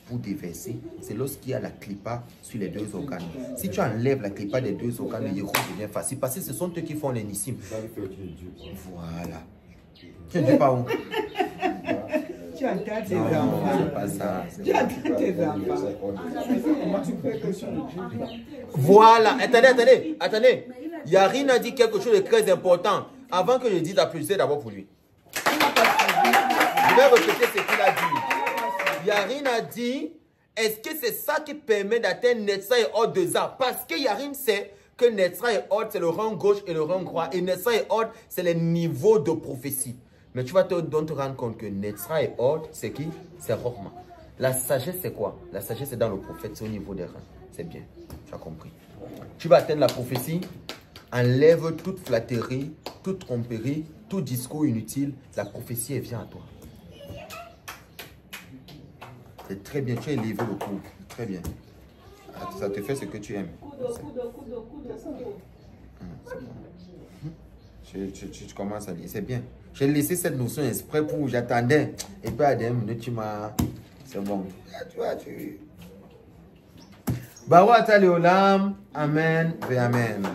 S1: pour déverser, c'est lorsqu'il y a la clipa sur les 2 organes. Si tu enlèves la clipa des 2 organes, le hiérode devient facile. Parce que ce sont eux qui font l'énissime. Voilà. Tu ne dis pas où?
S4: Tu entends tes enfants.
S1: C'est pas ça.
S4: Tu entends tes enfants.
S1: Voilà. Attendez. Yarine a dit quelque chose de très important. Avant que je dise, applaudissez d'abord pour lui. Je vais répéter ce qu'il a dit. Yarine a dit, est-ce que c'est ça qui permet d'atteindre Netzra et Hod de Za? Parce que Yarine sait que Netzra et Hod, c'est le rang gauche et le rang droit. Et Netzra et Hod, c'est les niveaux de prophétie. Mais tu vas te rendre compte que Netzra et Hod, c'est qui? C'est Rochma. La sagesse, c'est quoi? La sagesse, c'est dans le prophète, c'est au niveau des reins. C'est bien, tu as compris. Tu vas atteindre la prophétie, enlève toute flatterie, toute tromperie, tout discours inutile. La prophétie, elle vient à toi. C'est très bien, tu as élevé le cours. Très bien. Ça te fait ce que tu aimes. Tu commences à lire, c'est bien. J'ai laissé cette notion exprès pour j'attendais. Et puis à 2 minutes, tu m'as... C'est bon. Tu vois, tu... Bawa Tali Olam. Amen. Amen.